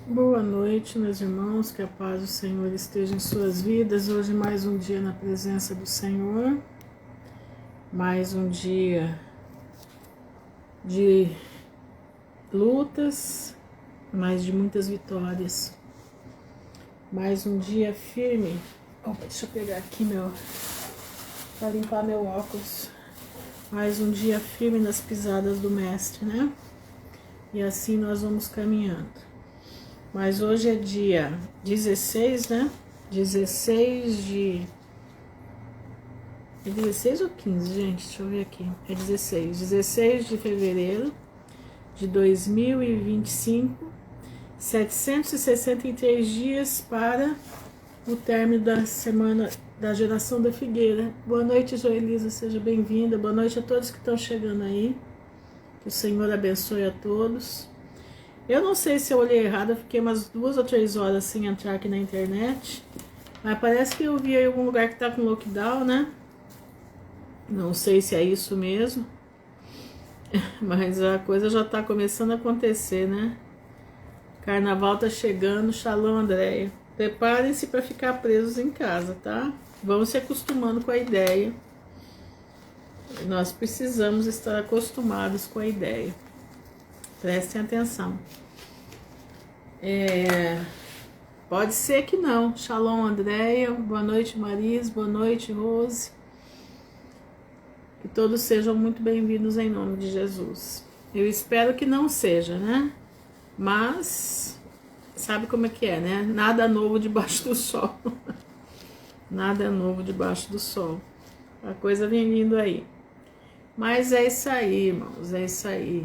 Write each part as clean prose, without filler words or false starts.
Boa noite, meus irmãos, que a paz do Senhor esteja em suas vidas. Hoje mais um dia na presença do Senhor, mais um dia de lutas, mas de muitas vitórias. Mais um dia firme. Opa, deixa eu pegar aqui para limpar meu óculos. Mais um dia firme nas pisadas do Mestre, né? E assim nós vamos caminhando. Mas hoje é dia 16, né? 16 de... É 16 ou 15, gente? Deixa eu ver aqui. É 16. 16 de fevereiro de 2025. 763 dias para o término da semana da geração da figueira. Boa noite, Joelisa. Seja bem-vinda. Boa noite a todos que estão chegando aí. Que o Senhor abençoe a todos. Eu não sei se eu olhei errado, eu fiquei umas 2 ou 3 horas sem entrar aqui na internet. Mas parece que eu vi em algum lugar que tá com lockdown, né? Não sei se é isso mesmo. Mas a coisa já tá começando a acontecer, né? Carnaval tá chegando, Shalom, Andréia. Preparem-se para ficar presos em casa, tá? Vão se acostumando com a ideia. Nós precisamos estar acostumados com a ideia. Prestem atenção. Pode ser que não. Shalom, Andréia. Boa noite, Maris. Boa noite, Rose. Que todos sejam muito bem-vindos em nome de Jesus. Eu espero que não seja, né? Mas sabe como é que é, né? Nada novo debaixo do sol. Nada novo debaixo do sol. A coisa vem vindo aí. Mas é isso aí, irmãos. É isso aí.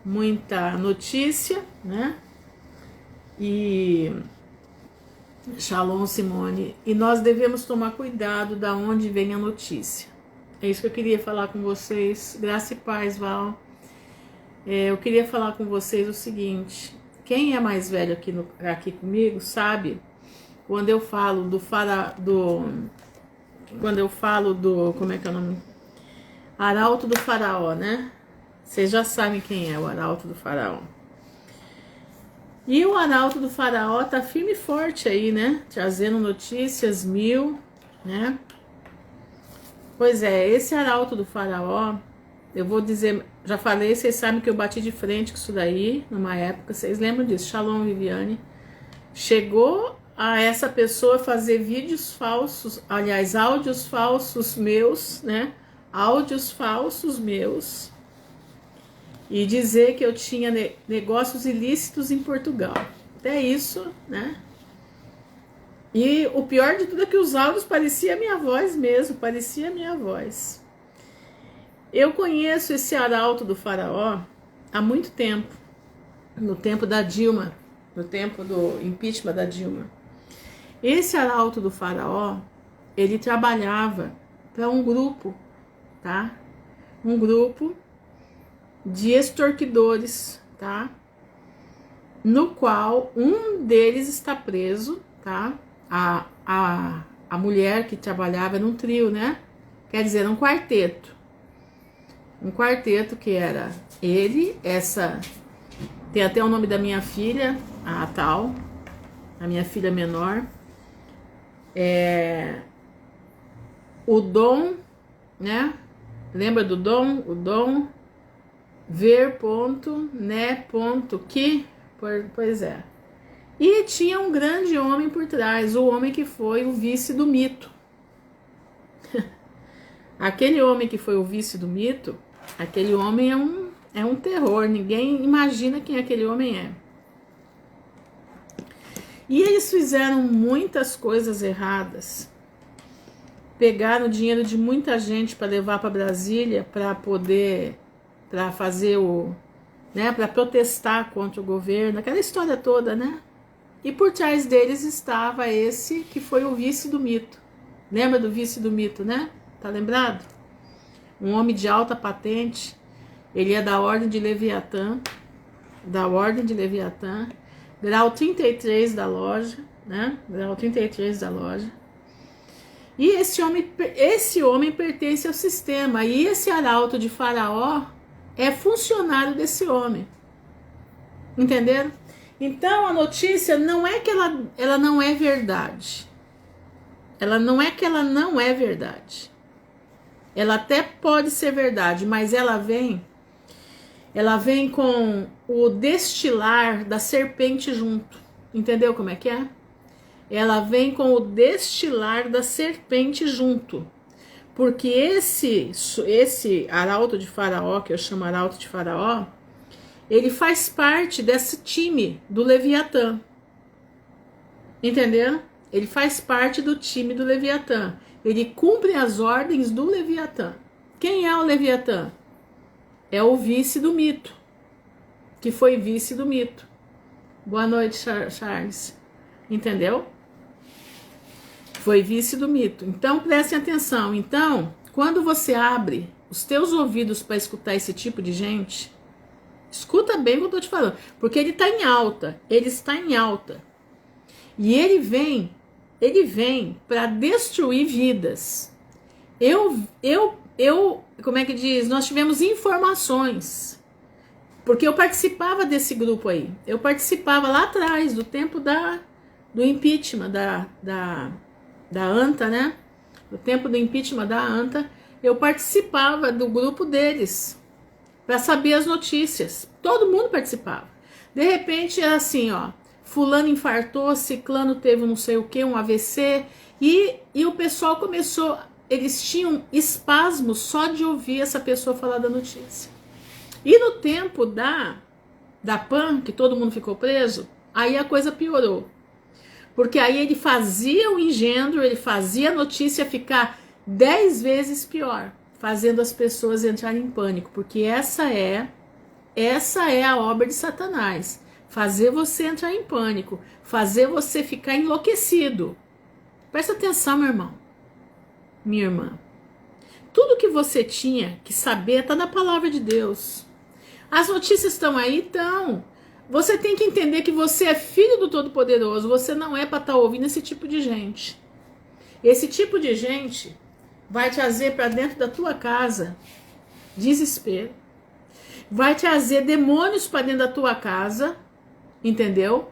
Muita notícia, né? E Shalom, Simone. E nós devemos tomar cuidado da onde vem a notícia. É isso que eu queria falar com vocês. Graça e paz, Val. Eu queria falar com vocês o seguinte. Quem é mais velho aqui comigo sabe quando eu falo como é que é o nome? Arauto do Faraó, né? Vocês já sabem quem é o Arauto do Faraó. E o Arauto do Faraó tá firme e forte aí, né? Trazendo notícias 1000, né? Pois é, esse Arauto do Faraó, eu vou dizer, já falei, vocês sabem que eu bati de frente com isso daí, numa época, vocês lembram disso? Shalom, Viviane. Chegou a essa pessoa fazer vídeos falsos, aliás, áudios falsos meus, né? Áudios falsos meus. E dizer que eu tinha negócios ilícitos em Portugal. Até isso, né? E o pior de tudo é que os áudios pareciam a minha voz mesmo, parecia a minha voz. Eu conheço esse Arauto do Faraó há muito tempo, no tempo da Dilma, no tempo do impeachment da Dilma. Esse Arauto do Faraó, ele trabalhava para um grupo, tá? Um grupo de extorquidores, tá? No qual um deles está preso, tá? A mulher que trabalhava num trio, né? Quer dizer, um quarteto. Um quarteto que era ele, essa... Tem até o nome da minha filha, a tal, a minha filha menor. O Dom, né? Lembra do Dom? O Dom... ver.né.que, pois é. E tinha um grande homem por trás, o homem que foi o vice do mito. Aquele homem que foi o vice do mito, aquele homem é um terror, ninguém imagina quem aquele homem é. E eles fizeram muitas coisas erradas. Pegaram o dinheiro de muita gente para levar para Brasília para fazer para protestar contra o governo, aquela história toda, né? E por trás deles estava esse que foi o vice do mito. Lembra do vice do mito, né? Tá lembrado? Um homem de alta patente, ele é da Ordem de Leviatã, grau 33 da loja, né? Grau 33 da loja. E esse homem pertence ao sistema, e esse Arauto de Faraó é funcionário desse homem. Entenderam? Então a notícia não é que ela não é verdade. Ela não é que ela não é verdade. Ela até pode ser verdade, mas ela vem com o destilar da serpente junto. Entendeu como é que é? Ela vem com o destilar da serpente junto. Porque esse arauto de Faraó, que eu chamo arauto de Faraó, ele faz parte desse time do Leviatã. Entendeu? Ele faz parte do time do Leviatã. Ele cumpre as ordens do Leviatã. Quem é o Leviatã? É o vice do mito. Que foi vice do mito. Boa noite, Charles. Entendeu? Foi vice do mito. Então, prestem atenção. Então, quando você abre os teus ouvidos para escutar esse tipo de gente, escuta bem o que eu estou te falando. Porque ele está em alta. Ele está em alta. E ele vem para destruir vidas. Como é que diz? Nós tivemos informações. Porque eu participava desse grupo aí. Eu participava lá atrás, do tempo do impeachment da ANTA, né? No tempo do impeachment da ANTA, eu participava do grupo deles para saber as notícias. Todo mundo participava. De repente era assim, ó, fulano infartou, ciclano teve não sei o que, um AVC, e o pessoal começou, eles tinham espasmos só de ouvir essa pessoa falar da notícia. E no tempo da PAN, que todo mundo ficou preso, aí a coisa piorou. Porque aí ele fazia o engendro, ele fazia a notícia ficar 10 vezes pior, fazendo as pessoas entrarem em pânico, porque essa é a obra de Satanás, fazer você entrar em pânico, fazer você ficar enlouquecido. Presta atenção, meu irmão, minha irmã. Tudo que você tinha que saber está na palavra de Deus. As notícias estão aí, então. Você tem que entender que você é filho do Todo-Poderoso. Você não é para estar ouvindo esse tipo de gente. Esse tipo de gente vai trazer para dentro da tua casa desespero. Vai trazer demônios para dentro da tua casa. Entendeu?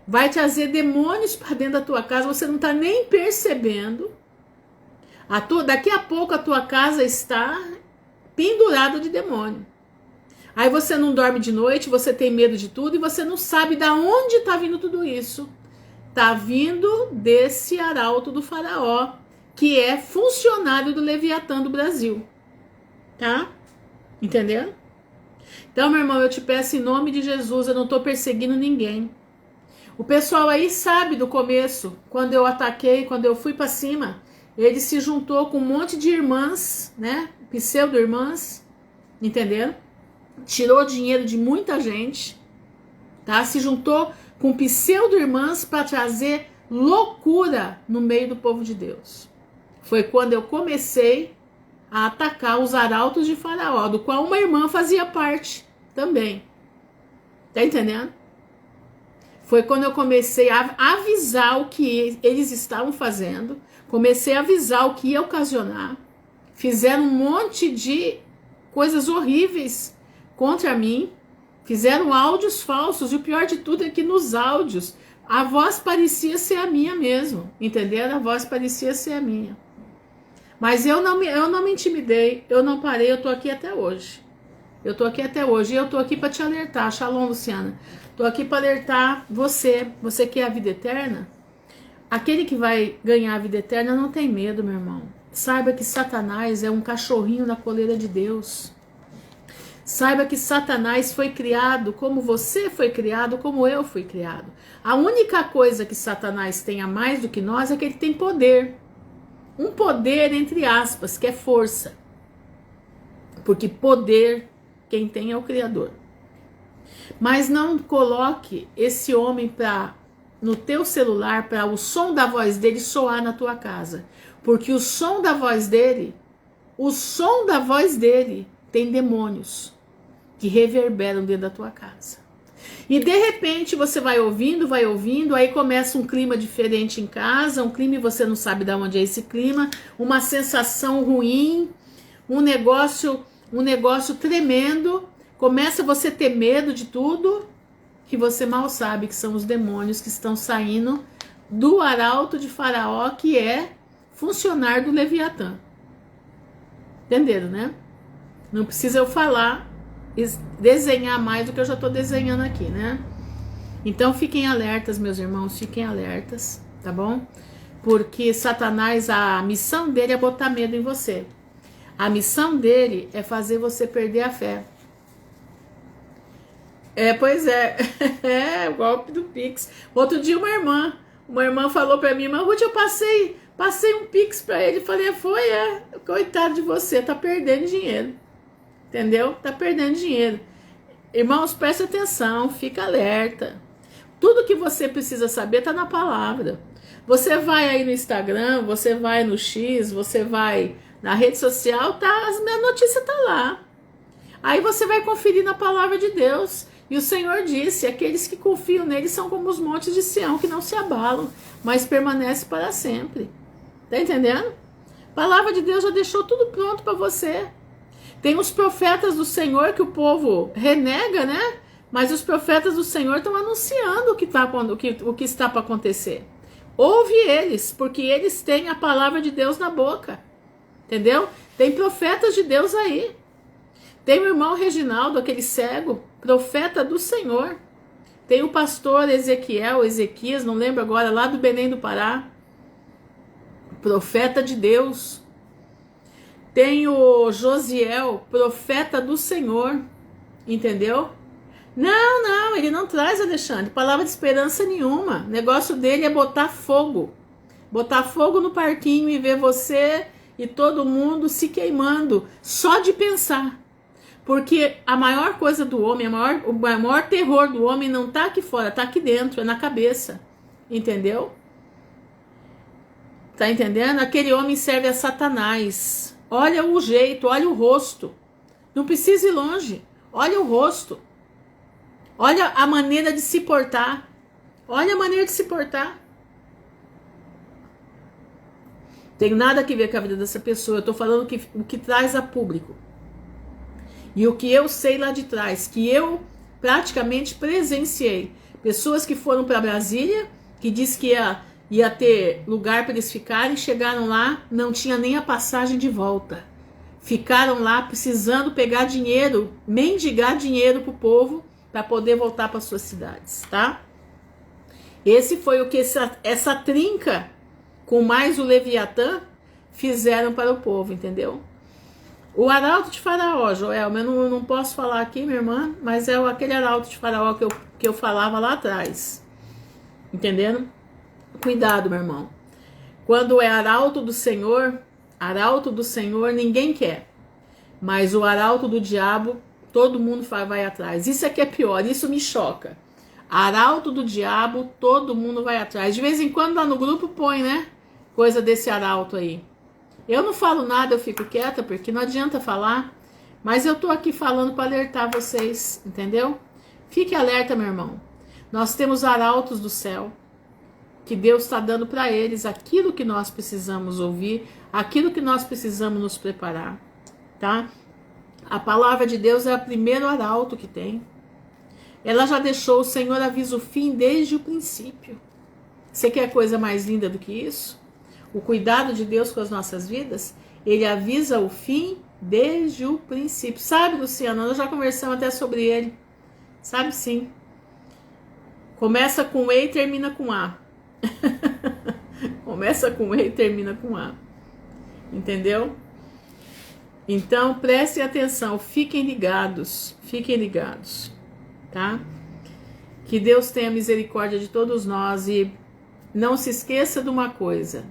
Vai trazer demônios para dentro da tua casa. Você não está nem percebendo. Daqui a pouco a tua casa está pendurada de demônio. Aí você não dorme de noite, você tem medo de tudo e você não sabe de onde está vindo tudo isso. Está vindo desse arauto do Faraó, que é funcionário do Leviatã do Brasil. Tá? Entendendo? Então, meu irmão, eu te peço em nome de Jesus, eu não estou perseguindo ninguém. O pessoal aí sabe do começo, quando eu ataquei, quando eu fui para cima, ele se juntou com um monte de irmãs, né? Pseudo-irmãs, entendendo? Tirou dinheiro de muita gente, tá? Se juntou com pseudo-irmãs para trazer loucura no meio do povo de Deus. Foi quando eu comecei a atacar os arautos de Faraó, do qual uma irmã fazia parte também. Tá entendendo? Foi quando eu comecei a avisar o que eles estavam fazendo, comecei a avisar o que ia ocasionar. Fizeram um monte de coisas horríveis contra mim, fizeram áudios falsos, e o pior de tudo é que nos áudios a voz parecia ser a minha mesmo, entenderam? A voz parecia ser a minha. Mas eu não me intimidei, eu não parei, eu tô aqui até hoje. Eu tô aqui até hoje e eu tô aqui para te alertar. Shalom, Luciana. Tô aqui para alertar você quer a vida eterna? Aquele que vai ganhar a vida eterna não tem medo, meu irmão. Saiba que Satanás é um cachorrinho na coleira de Deus. Saiba que Satanás foi criado como você foi criado, como eu fui criado. A única coisa que Satanás tem a mais do que nós é que ele tem poder. Um poder, entre aspas, que é força. Porque poder, quem tem é o Criador. Mas não coloque esse homem no teu celular para o som da voz dele soar na tua casa. Porque o som da voz dele tem demônios que reverberam dentro da tua casa. E de repente você vai ouvindo, aí começa um clima diferente em casa, um clima e você não sabe de onde é esse clima, uma sensação ruim, um negócio tremendo, começa você a ter medo de tudo, que você mal sabe que são os demônios que estão saindo do arauto de Faraó, que é funcionar do Leviatã. Entenderam, né? Não precisa eu falar, desenhar mais do que eu já estou desenhando aqui, né? Então fiquem alertas, meus irmãos, fiquem alertas, tá bom? Porque Satanás, a missão dele é botar medo em você. A missão dele é fazer você perder a fé. Pois é, o golpe do Pix. Outro dia uma irmã falou pra mim, mas Ruth, eu passei um Pix pra ele. Falei, coitado de você, tá perdendo dinheiro. Entendeu? Tá perdendo dinheiro. Irmãos, preste atenção, fica alerta. Tudo que você precisa saber tá na palavra. Você vai aí no Instagram, você vai no X, você vai na rede social, tá, as minhas notícias tá lá. Aí você vai conferir na palavra de Deus. E o Senhor disse, aqueles que confiam nele são como os montes de Sião, que não se abalam, mas permanecem para sempre. Tá entendendo? A palavra de Deus já deixou tudo pronto para você. Tem os profetas do Senhor que o povo renega, né? Mas os profetas do Senhor estão anunciando o que está para acontecer. Ouve eles, porque eles têm a palavra de Deus na boca. Entendeu? Tem profetas de Deus aí. Tem o irmão Reginaldo, aquele cego, profeta do Senhor. Tem o pastor Ezequias, não lembro agora, lá do Belém do Pará. Profeta de Deus. Tem o Josiel, profeta do Senhor. Entendeu? Não, ele não traz, Alexandre, palavra de esperança nenhuma. O negócio dele é botar fogo. Botar fogo no parquinho e ver você e todo mundo se queimando só de pensar. Porque a maior coisa do homem, o maior terror do homem não tá aqui fora, tá aqui dentro, é na cabeça. Entendeu? Tá entendendo? Aquele homem serve a Satanás. Olha o jeito, olha o rosto. Não precisa ir longe. Olha o rosto. Olha a maneira de se portar. Olha a maneira de se portar. Tem nada a ver com a vida dessa pessoa. Eu tô falando o que traz a público. E o que eu sei lá de trás, que eu praticamente presenciei. Pessoas que foram para Brasília, que disse que ia ter lugar para eles ficarem, chegaram lá, não tinha nem a passagem de volta. Ficaram lá precisando pegar dinheiro, mendigar dinheiro pro povo, para poder voltar para suas cidades, tá? Esse foi o que essa trinca, com mais o Leviatã, fizeram para o povo, entendeu? O arauto de Faraó, Joelma, eu não posso falar aqui, minha irmã, mas é aquele arauto de Faraó que eu falava lá atrás. Entendendo? Cuidado, meu irmão. Quando é arauto do Senhor ninguém quer. Mas o arauto do diabo, todo mundo vai atrás. Isso é que é pior, isso me choca. Arauto do diabo, todo mundo vai atrás. De vez em quando lá no grupo põe, né? Coisa desse arauto aí. Eu não falo nada, eu fico quieta, porque não adianta falar. Mas eu tô aqui falando para alertar vocês, entendeu? Fique alerta, meu irmão. Nós temos arautos do céu, que Deus está dando para eles aquilo que nós precisamos ouvir, aquilo que nós precisamos nos preparar, tá? A palavra de Deus é o primeiro arauto que tem. Ela já deixou, o Senhor avisa o fim desde o princípio. Você quer coisa mais linda do que isso? O cuidado de Deus com as nossas vidas, ele avisa o fim desde o princípio. Sabe, Luciano, nós já conversamos até sobre ele. Sabe sim. Começa com E e termina com A. Começa com E e termina com A. Entendeu? Então, prestem atenção, fiquem ligados, tá? Que Deus tenha misericórdia de todos nós e não se esqueça de uma coisa,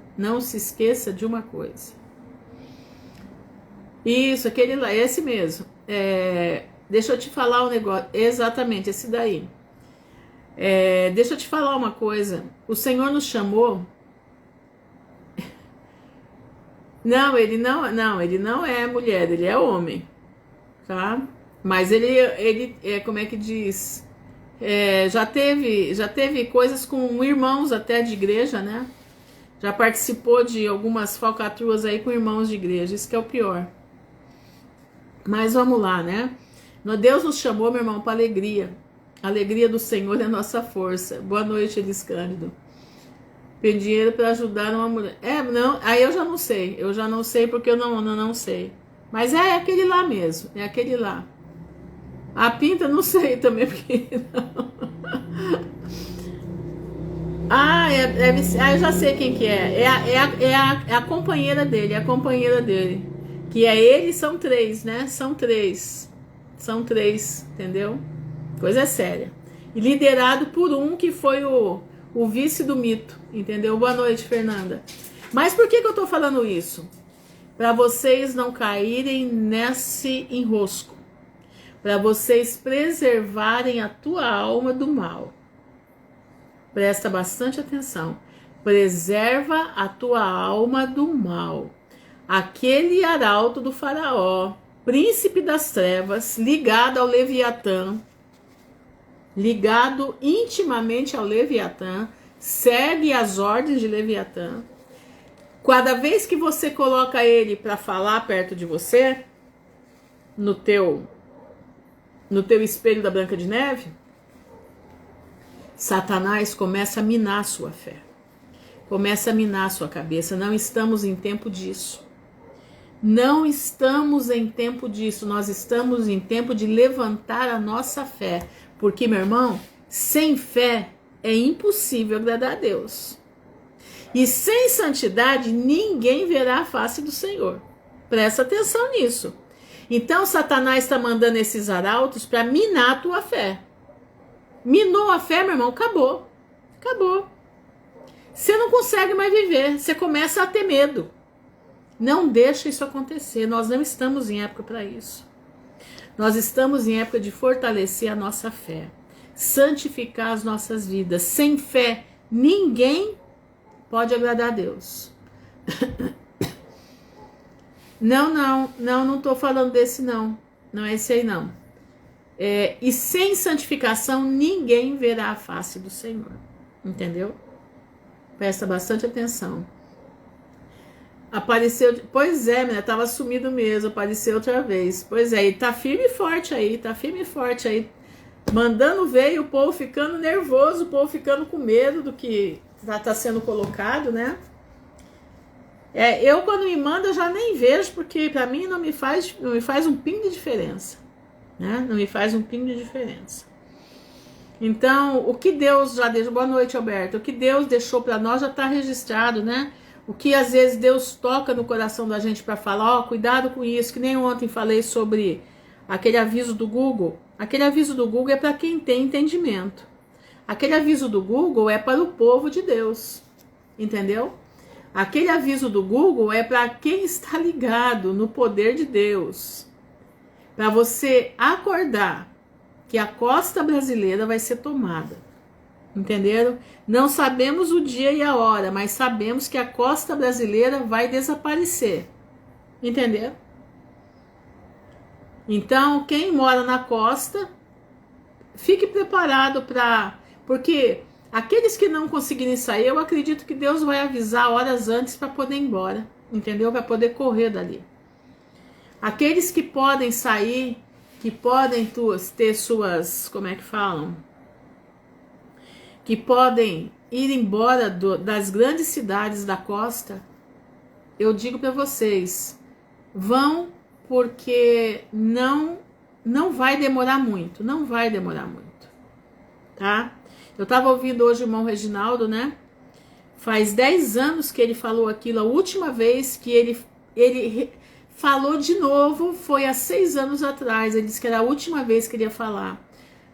Isso, aquele lá, esse mesmo. Deixa eu te falar um negócio, exatamente, esse daí. Deixa eu te falar uma coisa, o Senhor nos chamou. Não, ele não é mulher, ele é homem, tá? Mas ele como é que diz? Já teve coisas com irmãos até de igreja, né? Já participou de algumas falcatruas aí com irmãos de igreja, isso que é o pior. Mas vamos lá, né? Deus nos chamou, meu irmão, para alegria. A alegria do Senhor é a nossa força. Boa noite, Elis Cândido. Pedir dinheiro para ajudar uma mulher. Não, aí eu já não sei. Eu já não sei porque eu não sei. Mas é aquele lá mesmo. É aquele lá. A Pinta, não sei também porque não. Eu já sei quem que é. É a companheira dele. É a companheira dele. Que é ele, são três, né? São três, entendeu? Coisa séria. E liderado por um que foi o vice do mito, entendeu? Boa noite, Fernanda. Mas por que eu tô falando isso? Para vocês não caírem nesse enrosco. Para vocês preservarem a tua alma do mal. Presta bastante atenção. Preserva a tua alma do mal. Aquele arauto do faraó, príncipe das trevas, ligado ao Leviatã, ligado intimamente ao Leviatã, segue as ordens de Leviatã. Cada vez que você coloca ele para falar perto de você, no teu espelho da Branca de Neve, Satanás começa a minar a sua fé, começa a minar a sua cabeça. Não estamos em tempo disso. Não estamos em tempo disso, nós estamos em tempo de levantar a nossa fé. Porque, meu irmão, sem fé é impossível agradar a Deus. E sem santidade, ninguém verá a face do Senhor. Presta atenção nisso. Então, Satanás está mandando esses arautos para minar a tua fé. Minou a fé, meu irmão, acabou. Acabou. Você não consegue mais viver, você começa a ter medo. Não deixa isso acontecer. Nós não estamos em época para isso. Nós estamos em época de fortalecer a nossa fé, santificar as nossas vidas. Sem fé, ninguém pode agradar a Deus. Não estou falando desse não. Não é esse aí não. E sem santificação, ninguém verá a face do Senhor. Entendeu? Presta bastante atenção. Apareceu, pois é, menina, tava sumido mesmo, apareceu outra vez. Pois é, e tá firme e forte aí, mandando ver, o povo ficando nervoso, o povo ficando com medo do que tá sendo colocado, né? Eu quando me manda eu já nem vejo, porque pra mim não me faz um pingo de diferença, né? Não me faz um pingo de diferença. Então, o que Deus já deixou, boa noite, Alberto, o que Deus deixou pra nós já tá registrado, né? O que às vezes Deus toca no coração da gente para falar, cuidado com isso, que nem ontem falei sobre aquele aviso do Google. Aquele aviso do Google é para quem tem entendimento. Aquele aviso do Google é para o povo de Deus, entendeu? Aquele aviso do Google é para quem está ligado no poder de Deus. Para você acordar que a costa brasileira vai ser tomada. Entenderam? Não sabemos o dia e a hora, mas sabemos que a costa brasileira vai desaparecer. Entenderam? Então, quem mora na costa, fique preparado para... Porque aqueles que não conseguirem sair, eu acredito que Deus vai avisar horas antes para poder ir embora. Entendeu? Para poder correr dali. Aqueles que podem sair, que podem ter suas... Como é que falam? Que podem ir embora das grandes cidades da costa, eu digo para vocês, vão, porque não vai demorar muito, tá? Eu estava ouvindo hoje o irmão Reginaldo, né? Faz 10 anos que ele falou aquilo, a última vez que ele falou de novo foi há 6 anos atrás, ele disse que era a última vez que ele ia falar.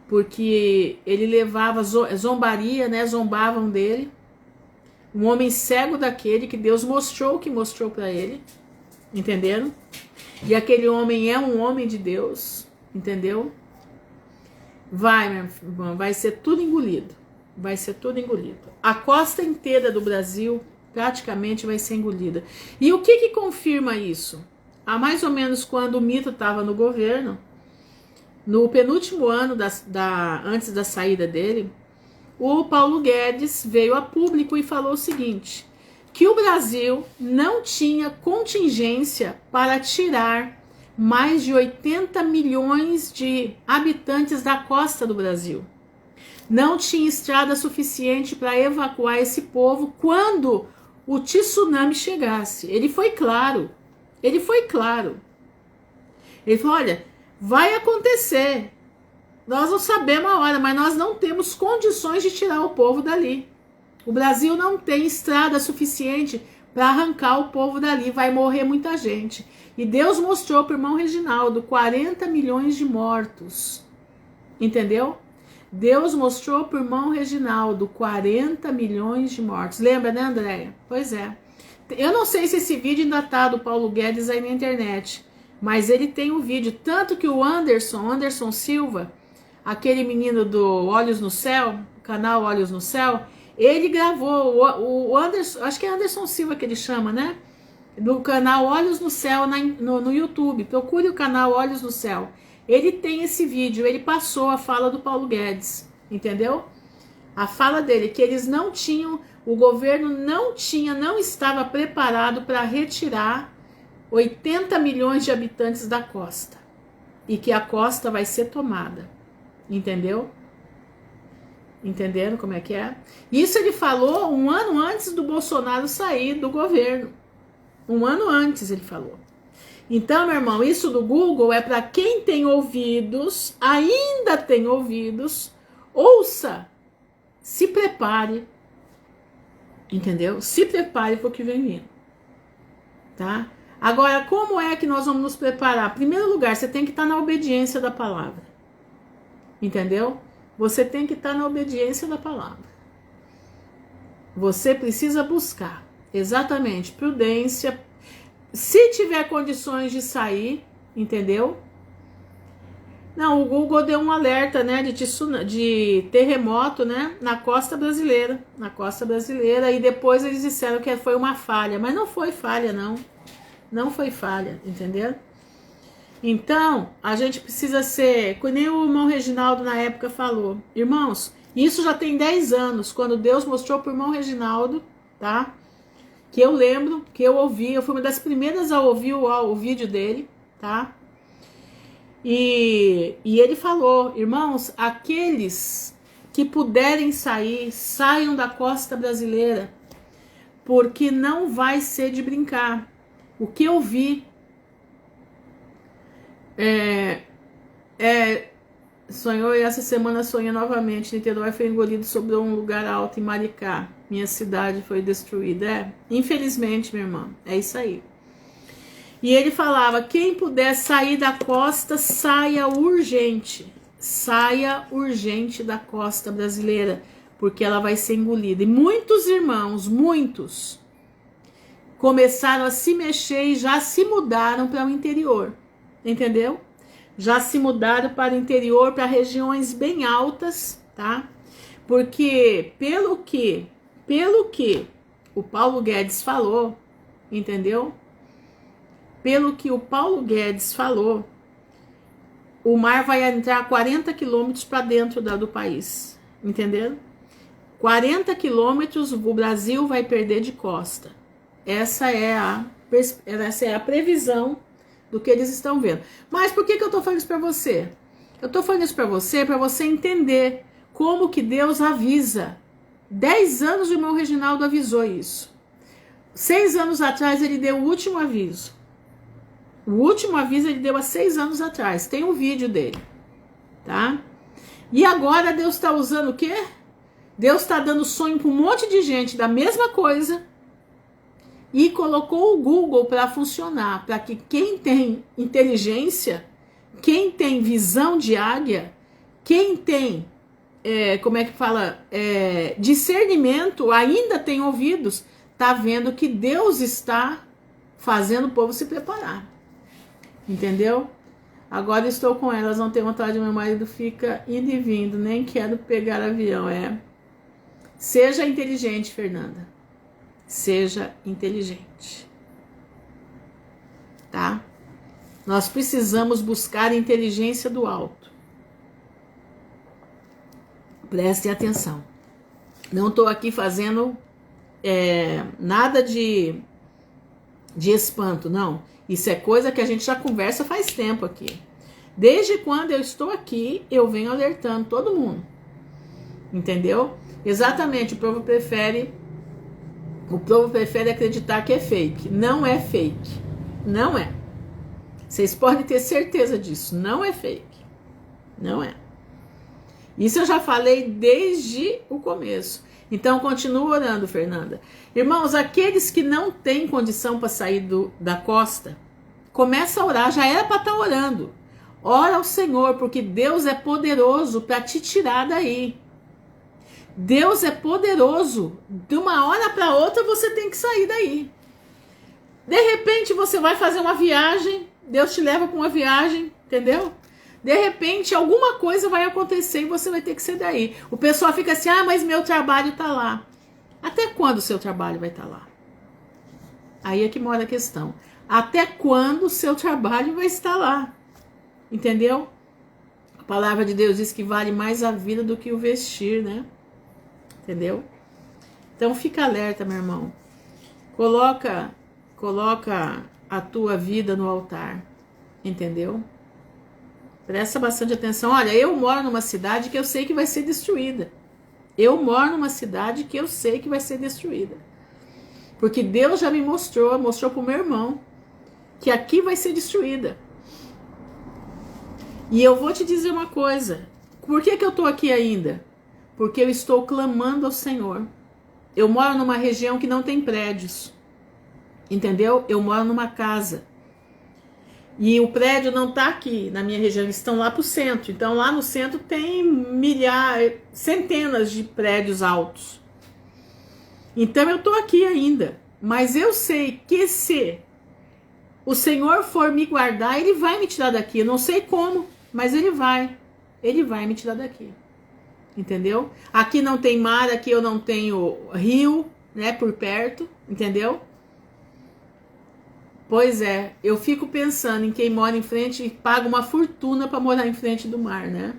Porque ele levava zombaria, né? Zombavam dele. Um homem cego daquele que Deus mostrou para ele. Entenderam? E aquele homem é um homem de Deus. Entendeu? Vai ser tudo engolido. Vai ser tudo engolido. A costa inteira do Brasil praticamente vai ser engolida. E o que confirma isso? Há mais ou menos quando o mito estava no governo, no penúltimo ano antes da saída dele, o Paulo Guedes veio a público e falou o seguinte, que o Brasil não tinha contingência para tirar mais de 80 milhões de habitantes da costa do Brasil. Não tinha estrada suficiente para evacuar esse povo quando o tsunami chegasse. Ele foi claro. Ele foi claro. Ele falou, olha, vai acontecer. Nós não sabemos a hora, mas nós não temos condições de tirar o povo dali. O Brasil não tem estrada suficiente para arrancar o povo dali. Vai morrer muita gente. E Deus mostrou para o irmão Reginaldo 40 milhões de mortos. Entendeu? Deus mostrou para o irmão Reginaldo 40 milhões de mortos. Lembra, né, Andréia? Pois é. Eu não sei se esse vídeo ainda tá do Paulo Guedes aí na internet, mas ele tem um vídeo. Tanto que o Anderson Silva, aquele menino do Olhos no Céu, canal Olhos no Céu, ele gravou, o Anderson, acho que é Anderson Silva que ele chama, né? Do canal Olhos no Céu no YouTube. Procure o canal Olhos no Céu. Ele tem esse vídeo, ele passou a fala do Paulo Guedes, entendeu? A fala dele, que eles não tinham, o governo não estava preparado para retirar 80 milhões de habitantes da costa. E que a costa vai ser tomada, entendeu? Entenderam como é que é? Isso ele falou um ano antes do Bolsonaro sair do governo. Um ano antes ele falou. Então, meu irmão, isso do Google é para quem tem ouvidos, ainda tem ouvidos, ouça, se prepare, entendeu? Se prepare para o que vem vindo, tá? Agora, como é que nós vamos nos preparar? Em primeiro lugar, você tem que estar na obediência da palavra, entendeu? Você tem que estar na obediência da palavra. Você precisa buscar, exatamente, prudência. Se tiver condições de sair, entendeu? Não, o Google deu um alerta, né, de terremoto, né, na costa brasileira. Na costa brasileira. E depois eles disseram que foi uma falha. Mas não foi falha, não. Não foi falha, entendeu? Então, a gente precisa ser... Que nem o irmão Reginaldo na época falou. Irmãos, isso já tem 10 anos. Quando Deus mostrou pro irmão Reginaldo, tá? Que eu lembro, que eu ouvi, eu fui uma das primeiras a ouvir o vídeo dele, tá? E ele falou, irmãos, aqueles que puderem sair, saiam da costa brasileira, porque não vai ser de brincar. O que eu vi sonhou e essa semana sonhei novamente. Niterói foi engolido sobre um lugar alto em Maricá. Minha cidade foi destruída. Infelizmente, minha irmã, é isso aí. E ele falava, quem puder sair da costa, saia urgente. Saia urgente da costa brasileira, porque ela vai ser engolida. E muitos irmãos, muitos, começaram a se mexer e já se mudaram para o interior. Entendeu? Já se mudaram para o interior, para regiões bem altas, tá? Porque pelo que o Paulo Guedes falou, entendeu? Pelo que o Paulo Guedes falou, o mar vai entrar 40 quilômetros para dentro do país, entendeu? 40 quilômetros o Brasil vai perder de costa. Essa é a previsão do que eles estão vendo. Mas por que eu tô falando isso para você? Eu tô falando isso para você entender como que Deus avisa. 10 anos o irmão Reginaldo avisou isso. 6 anos atrás ele deu o último aviso. O último aviso ele deu há 6 anos atrás. Tem um vídeo dele, tá? E agora Deus está usando o quê? Deus está dando sonho para um monte de gente da mesma coisa e colocou o Google para funcionar, para que quem tem inteligência, quem tem visão de águia, quem tem, discernimento, ainda tem ouvidos, tá vendo que Deus está fazendo o povo se preparar. Entendeu? Agora estou com elas, não tenho vontade, meu marido fica indo e vindo, nem quero pegar avião. Seja inteligente, Fernanda. Seja inteligente. Tá? Nós precisamos buscar a inteligência do alto. Prestem atenção. Não estou aqui fazendo nada de espanto, não. Isso é coisa que a gente já conversa faz tempo aqui. Desde quando eu estou aqui, eu venho alertando todo mundo. Entendeu? Exatamente, o povo prefere acreditar que é fake. Não é fake. Não é. Vocês podem ter certeza disso. Não é fake. Não é. Isso eu já falei desde o começo. Então, continua orando, Fernanda. Irmãos, aqueles que não têm condição para sair da costa, começa a orar. Já era para estar orando. Ora ao Senhor, porque Deus é poderoso para te tirar daí. Deus é poderoso. De uma hora para outra você tem que sair daí. De repente você vai fazer uma viagem, Deus te leva para uma viagem, entendeu? De repente alguma coisa vai acontecer e você vai ter que sair daí. O pessoal fica assim, mas meu trabalho está lá. Até quando o seu trabalho vai estar lá? Aí é que mora a questão. Até quando o seu trabalho vai estar lá? Entendeu? A palavra de Deus diz que vale mais a vida do que o vestir, né? Entendeu? Então fica alerta, meu irmão. Coloca a tua vida no altar. Entendeu? Presta bastante atenção. Olha, eu moro numa cidade que eu sei que vai ser destruída. Eu moro numa cidade que eu sei que vai ser destruída. Porque Deus já me mostrou pro meu irmão, que aqui vai ser destruída. E eu vou te dizer uma coisa. Por que eu tô aqui ainda? Porque eu estou clamando ao Senhor. Eu moro numa região que não tem prédios. Entendeu? Eu moro numa casa. E o prédio não está aqui na minha região, eles estão lá para o centro. Então lá no centro tem centenas de prédios altos. Então eu estou aqui ainda. Mas eu sei que se o Senhor for me guardar, Ele vai me tirar daqui. Eu não sei como, mas Ele vai. Ele vai me tirar daqui. Entendeu? Aqui não tem mar, aqui eu não tenho rio, né, por perto, entendeu? Pois é, eu fico pensando em quem mora em frente e paga uma fortuna para morar em frente do mar, né?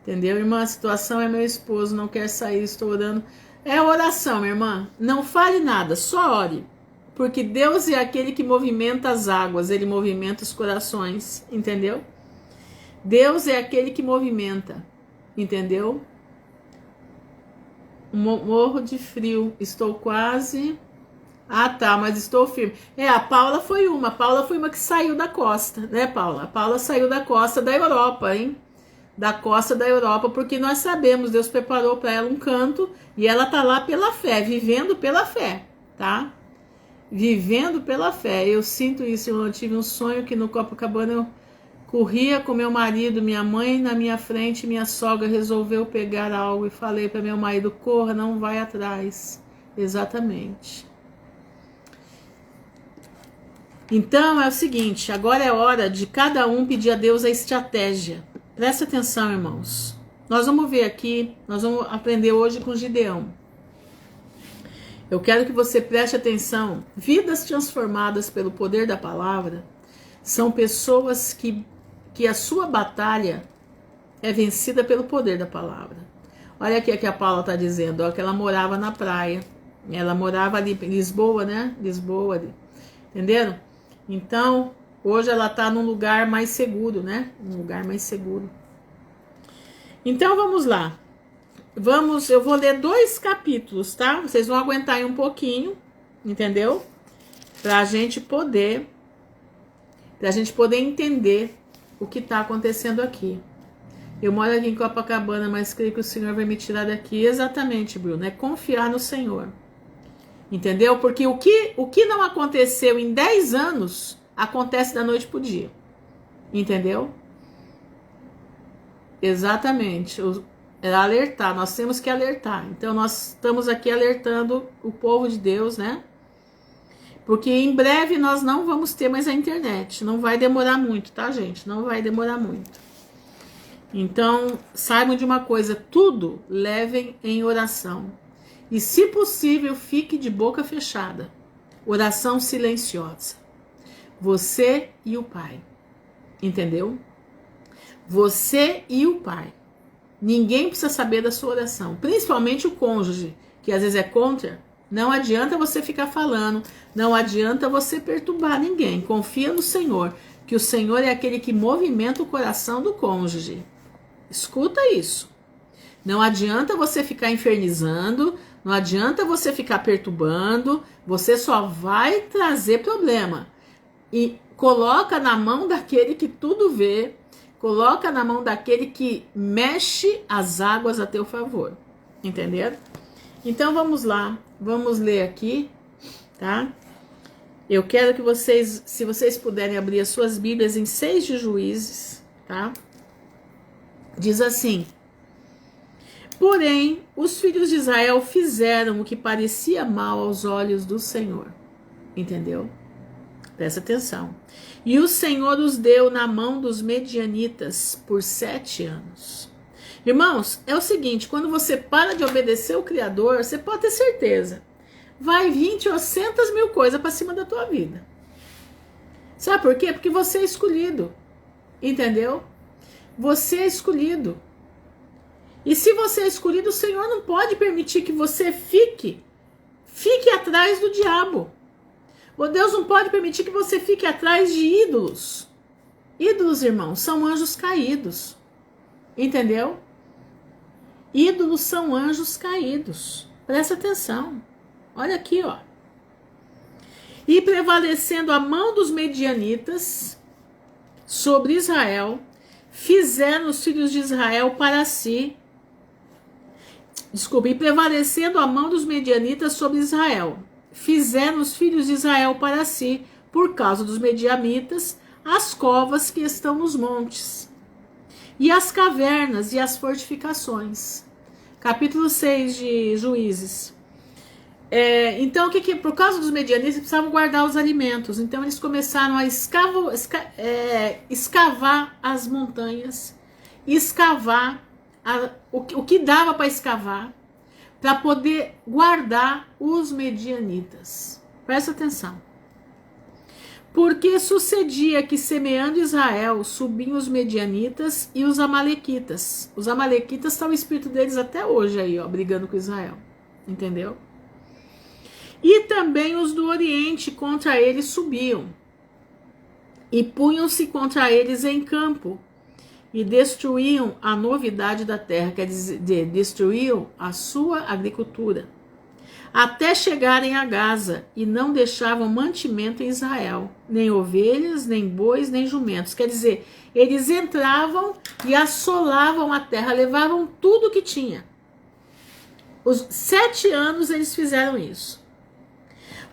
Entendeu, irmã? A situação é meu esposo, não quer sair, estou orando. É oração, minha irmã. Não fale nada, só ore. Porque Deus é aquele que movimenta as águas, Ele movimenta os corações, entendeu? Deus é aquele que movimenta, entendeu? Morro de frio, estou quase... Ah, tá, mas estou firme. A Paula foi uma que saiu da costa, né, Paula? A Paula saiu da costa da Europa, hein? Da costa da Europa, porque nós sabemos, Deus preparou para ela um canto e ela tá lá pela fé, vivendo pela fé, tá? Vivendo pela fé. Eu sinto isso, eu tive um sonho que no Copacabana eu corria com meu marido, minha mãe na minha frente, minha sogra resolveu pegar algo e falei para meu marido, corra, não vai atrás. Exatamente. Então é o seguinte, agora é hora de cada um pedir a Deus a estratégia. Presta atenção, irmãos. Nós vamos ver aqui, nós vamos aprender hoje com Gideão. Eu quero que você preste atenção. Vidas transformadas pelo poder da palavra são pessoas que a sua batalha é vencida pelo poder da palavra. Olha aqui que a Paula está dizendo, ó, que ela morava na praia. Ela morava ali em Lisboa, né? Lisboa ali. Entenderam? Então, hoje ela está num lugar mais seguro, né? Um lugar mais seguro. Então, vamos lá. Eu vou ler 2 capítulos, tá? Vocês vão aguentar aí um pouquinho, entendeu? Pra gente poder entender o que está acontecendo aqui. Eu moro aqui em Copacabana, mas creio que o Senhor vai me tirar daqui. Exatamente, Bruno. É confiar no Senhor. Entendeu? Porque o que não aconteceu em 10 anos, acontece da noite pro dia. Entendeu? Exatamente. É alertar, nós temos que alertar. Então nós estamos aqui alertando o povo de Deus, né? Porque em breve nós não vamos ter mais a internet. Não vai demorar muito, tá, gente? Não vai demorar muito. Então, saibam de uma coisa, tudo levem em oração. E, se possível, fique de boca fechada. Oração silenciosa. Você e o Pai. Entendeu? Você e o Pai. Ninguém precisa saber da sua oração. Principalmente o cônjuge, que às vezes é contra. Não adianta você ficar falando. Não adianta você perturbar ninguém. Confia no Senhor. Que o Senhor é aquele que movimenta o coração do cônjuge. Escuta isso. Não adianta você ficar infernizando, não adianta você ficar perturbando, você só vai trazer problema. E coloca na mão daquele que tudo vê, coloca na mão daquele que mexe as águas a teu favor. Entenderam? Então vamos lá, vamos ler aqui, tá? Eu quero que vocês, se vocês puderem abrir as suas Bíblias em 6 de Juízes, tá? Diz assim: porém, os filhos de Israel fizeram o que parecia mal aos olhos do Senhor. Entendeu? Presta atenção. E o Senhor os deu na mão dos medianitas por 7 anos. Irmãos, é o seguinte, quando você para de obedecer o Criador, você pode ter certeza, vai 20 ou 100 mil coisas para cima da tua vida. Sabe por quê? Porque você é escolhido. Entendeu? Você é escolhido. E se você é escolhido, o Senhor não pode permitir que você fique atrás do diabo. O Deus não pode permitir que você fique atrás de ídolos. Ídolos, irmãos, são anjos caídos. Entendeu? Ídolos são anjos caídos. Presta atenção. Olha aqui, ó. E prevalecendo a mão dos medianitas sobre Israel, fizeram os filhos de Israel para si. Desculpa, e prevalecendo a mão dos medianitas sobre Israel, fizeram os filhos de Israel para si, por causa dos medianitas, as covas que estão nos montes, e as cavernas e as fortificações. Capítulo 6 de Juízes. Então, por causa dos medianitas, precisavam guardar os alimentos. Então, eles começaram a escavar as montanhas, escavar o que dava para escavar, para poder guardar os medianitas. Presta atenção. Porque sucedia que, semeando Israel, subiam os medianitas e os amalequitas. Os amalequitas estão o espírito deles até hoje aí, ó, brigando com Israel. Entendeu? E também os do Oriente contra eles subiam. E punham-se contra eles em campo. E destruíam a novidade da terra, quer dizer, destruíam a sua agricultura. Até chegarem a Gaza, e não deixavam mantimento em Israel, nem ovelhas, nem bois, nem jumentos. Quer dizer, eles entravam e assolavam a terra, levavam tudo que tinha. Os 7 anos eles fizeram isso.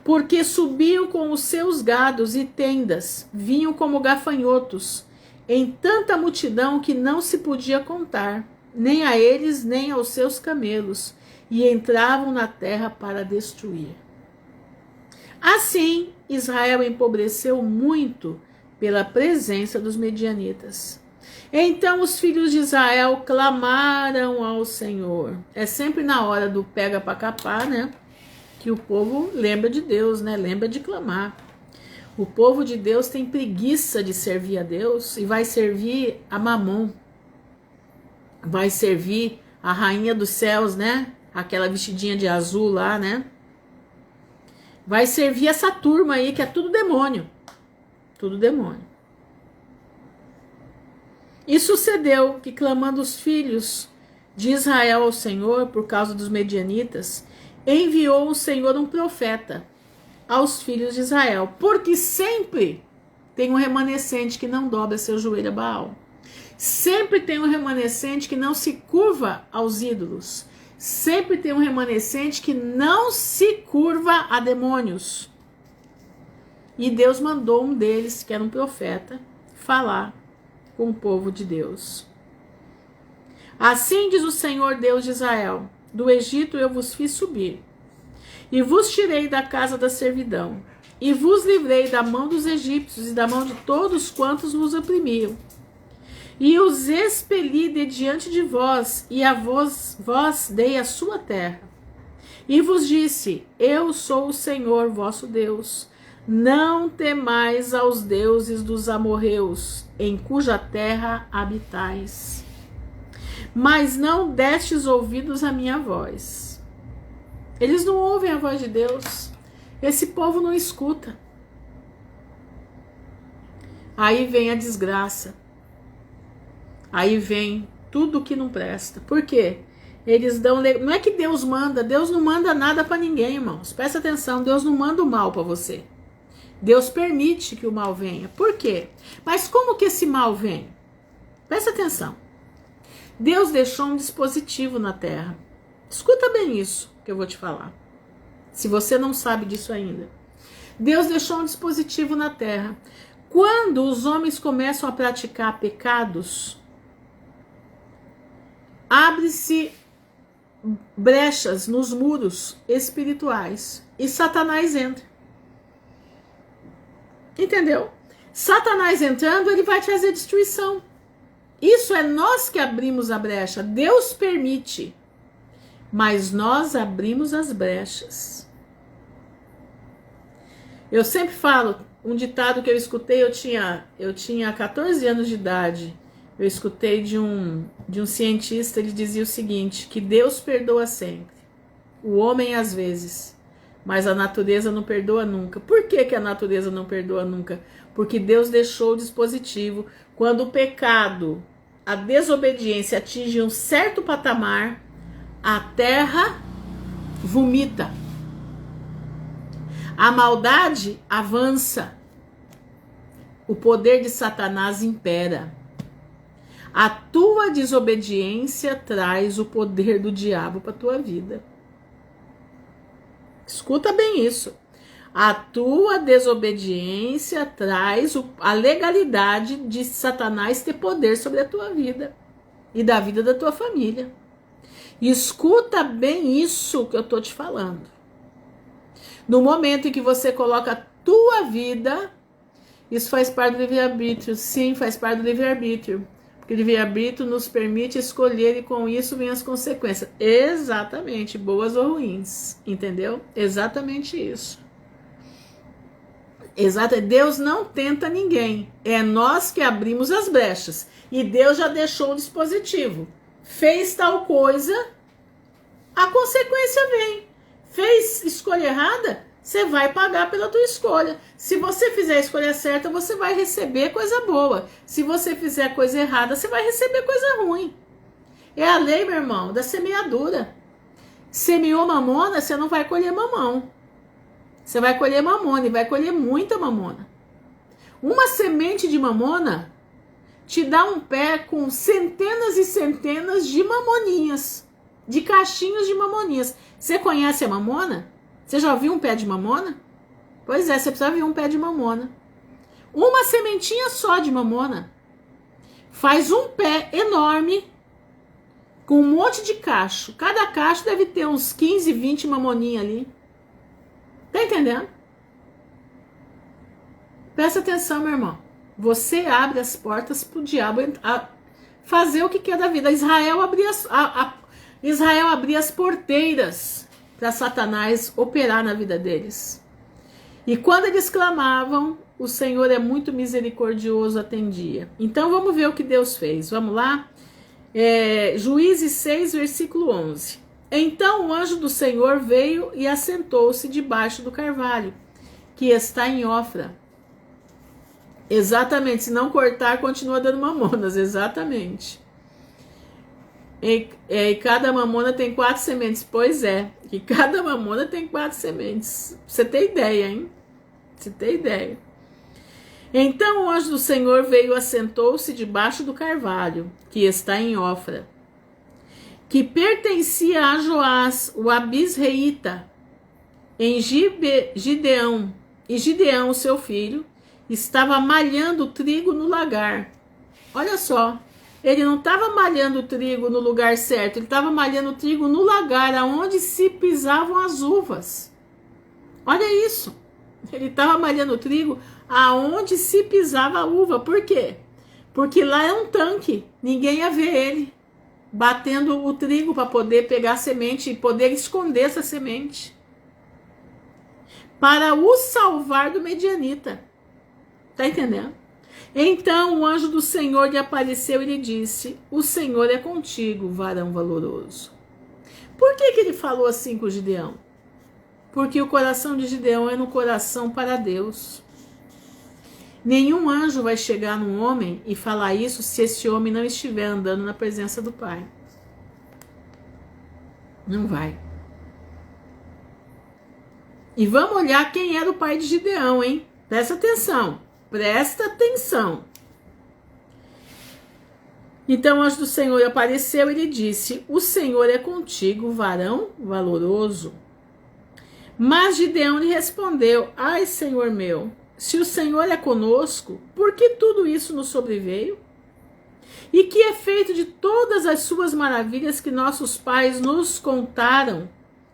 Porque subiam com os seus gados e tendas, vinham como gafanhotos, em tanta multidão que não se podia contar, nem a eles, nem aos seus camelos, e entravam na terra para destruir. Assim, Israel empobreceu muito pela presença dos medianitas. Então os filhos de Israel clamaram ao Senhor. É sempre na hora do pega para capar, né? Que o povo lembra de Deus, né? Lembra de clamar. O povo de Deus tem preguiça de servir a Deus e vai servir a Mamon. Vai servir a rainha dos céus, né? Aquela vestidinha de azul lá, né? Vai servir essa turma aí que é tudo demônio. Tudo demônio. E sucedeu que, clamando os filhos de Israel ao Senhor por causa dos medianitas, enviou o Senhor um profeta aos filhos de Israel, porque sempre tem um remanescente que não dobra seu joelho a Baal. Sempre tem um remanescente que não se curva aos ídolos. Sempre tem um remanescente que não se curva a demônios. E Deus mandou um deles, que era um profeta, falar com o povo de Deus. Assim diz o Senhor Deus de Israel: do Egito eu vos fiz subir, e vos tirei da casa da servidão, e vos livrei da mão dos egípcios e da mão de todos quantos vos oprimiam. E os expeli de diante de vós, e a vós dei a sua terra. E vos disse: eu sou o Senhor vosso Deus. Não temais aos deuses dos amorreus, em cuja terra habitais. Mas não destes ouvidos à minha voz. Eles não ouvem a voz de Deus. Esse povo não escuta. Aí vem a desgraça. Aí vem tudo que não presta. Por quê? Eles dão... Não é que Deus manda. Deus não manda nada para ninguém, irmãos. Presta atenção. Deus não manda o mal para você. Deus permite que o mal venha. Por quê? Mas como que esse mal vem? Presta atenção. Deus deixou um dispositivo na terra. Escuta bem isso que eu vou te falar. Se você não sabe disso ainda. Deus deixou um dispositivo na terra. Quando os homens começam a praticar pecados, abre-se brechas nos muros espirituais e Satanás entra. Entendeu? Satanás entrando, ele vai trazer destruição. Isso é nós que abrimos a brecha. Deus permite, mas nós abrimos as brechas. Eu sempre falo, um ditado que eu escutei, eu tinha 14 anos de idade. Eu escutei de um cientista, ele dizia o seguinte, que Deus perdoa sempre, o homem às vezes, mas a natureza não perdoa nunca. Por que a natureza não perdoa nunca? Porque Deus deixou o dispositivo. Quando o pecado, a desobediência atinge um certo patamar, a terra vomita. A maldade avança. O poder de Satanás impera. A tua desobediência traz o poder do diabo para a tua vida. Escuta bem isso. A tua desobediência traz a legalidade de Satanás ter poder sobre a tua vida e da vida da tua família. Escuta bem isso que eu estou te falando. No momento em que você coloca a tua vida, isso faz parte do livre-arbítrio. Sim, faz parte do livre-arbítrio. Porque o livre-arbítrio nos permite escolher e com isso vem as consequências. Exatamente, boas ou ruins. Entendeu? Exatamente isso. Exato. Deus não tenta ninguém. É nós que abrimos as brechas. E Deus já deixou um dispositivo. Fez tal coisa, a consequência vem. Fez escolha errada, você vai pagar pela tua escolha. Se você fizer a escolha certa, você vai receber coisa boa. Se você fizer a coisa errada, você vai receber coisa ruim. É a lei, meu irmão, da semeadura. Semeou mamona, você não vai colher mamão. Você vai colher mamona e vai colher muita mamona. Uma semente de mamona te dá um pé com centenas e centenas de mamoninhas. De cachinhos de mamoninhas. Você conhece a mamona? Você já ouviu um pé de mamona? Pois é, você precisa ver um pé de mamona. Uma sementinha só de mamona faz um pé enorme com um monte de cacho. Cada cacho deve ter uns 15, 20 mamoninhas ali. Tá entendendo? Presta atenção, meu irmão. Você abre as portas pro diabo fazer o que quer da vida. Israel abria as porteiras para Satanás operar na vida deles. E quando eles clamavam, o Senhor é muito misericordioso, atendia. Então vamos ver o que Deus fez. Vamos lá? Juízes 6, versículo 11. Então o anjo do Senhor veio e assentou-se debaixo do carvalho, que está em Ofra. Exatamente, se não cortar, continua dando mamonas, exatamente. E cada mamona tem 4 sementes. Pois é, que cada mamona tem 4 sementes. Você tem ideia, hein? Você tem ideia. Então o anjo do Senhor veio e assentou-se debaixo do carvalho, que está em Ofra, que pertencia a Joás, o abisreíta, em Gideão. E Gideão, seu filho, estava malhando trigo no lagar. Olha só. Ele não estava malhando trigo no lugar certo, ele estava malhando trigo no lagar, aonde se pisavam as uvas. Olha isso. Ele estava malhando trigo aonde se pisava a uva. Por quê? Porque lá é um tanque, ninguém ia ver ele batendo o trigo para poder pegar a semente e poder esconder essa semente. Para o salvar do medianita. Tá entendendo? Então o anjo do Senhor lhe apareceu e lhe disse: o Senhor é contigo, varão valoroso. Por que ele falou assim com Gideão? Porque o coração de Gideão é no coração para Deus. Nenhum anjo vai chegar num homem e falar isso se esse homem não estiver andando na presença do Pai. Não vai. E vamos olhar quem era o pai de Gideão, hein? Presta atenção. Presta atenção. Então o anjo do Senhor apareceu e lhe disse: o Senhor é contigo, varão valoroso. Mas Gideão lhe respondeu: ai, Senhor meu, se o Senhor é conosco, por que tudo isso nos sobreveio? E que é feito de todas as suas maravilhas que nossos pais nos contaram,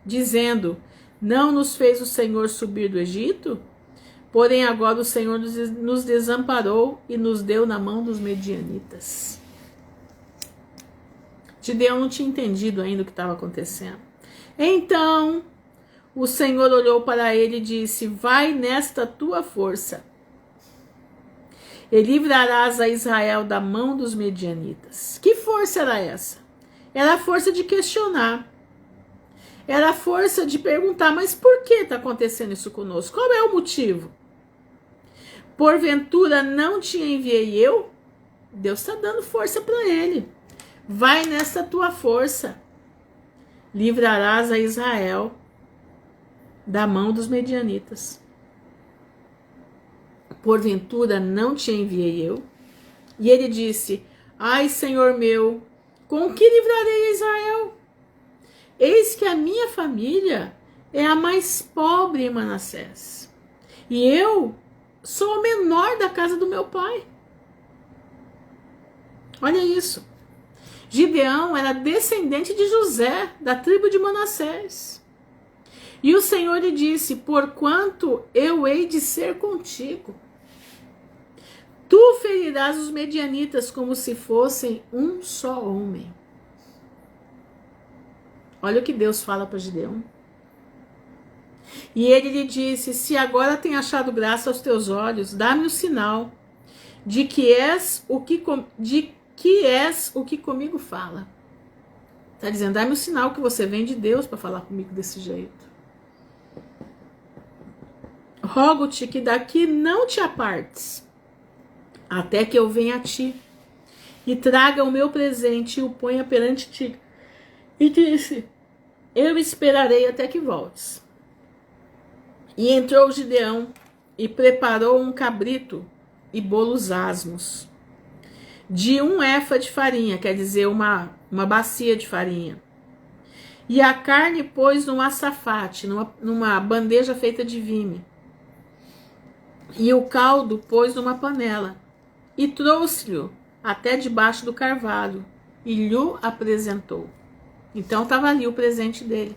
dizendo: não nos fez o Senhor subir do Egito? Porém agora o Senhor nos desamparou e nos deu na mão dos medianitas. Gideão não tinha entendido ainda o que estava acontecendo. Então o Senhor olhou para ele e disse: vai nesta tua força, e livrarás a Israel da mão dos medianitas. Que força era essa? Era a força de questionar. Era a força de perguntar: mas por que está acontecendo isso conosco? Qual é o motivo? Porventura não te enviei eu? Deus está dando força para ele. Vai nessa tua força, livrarás a Israel da mão dos medianitas. Porventura não te enviei eu? E ele disse: ai, Senhor meu, com que livrarei a Israel? Eis que a minha família é a mais pobre em Manassés, e eu sou o menor da casa do meu pai. Olha isso. Gideão era descendente de José, da tribo de Manassés. E o Senhor lhe disse: porquanto eu hei de ser contigo, tu ferirás os medianitas como se fossem um só homem. Olha o que Deus fala para Gideão. E ele lhe disse: se agora tem achado graça aos teus olhos, dá-me o sinal de que és o que comigo fala. Está dizendo: dá-me o sinal que você vem de Deus para falar comigo desse jeito. Rogo-te que daqui não te apartes, até que eu venha a ti, e traga o meu presente e o ponha perante ti. E disse: eu esperarei até que voltes. E entrou Gideão e preparou um cabrito e bolos asmos, de 1 efa de farinha, quer dizer, uma bacia de farinha. E a carne pôs num açafate, numa bandeja feita de vime. E o caldo pôs numa panela. E trouxe-lhe até debaixo do carvalho, e lhe apresentou. Então estava ali o presente dele.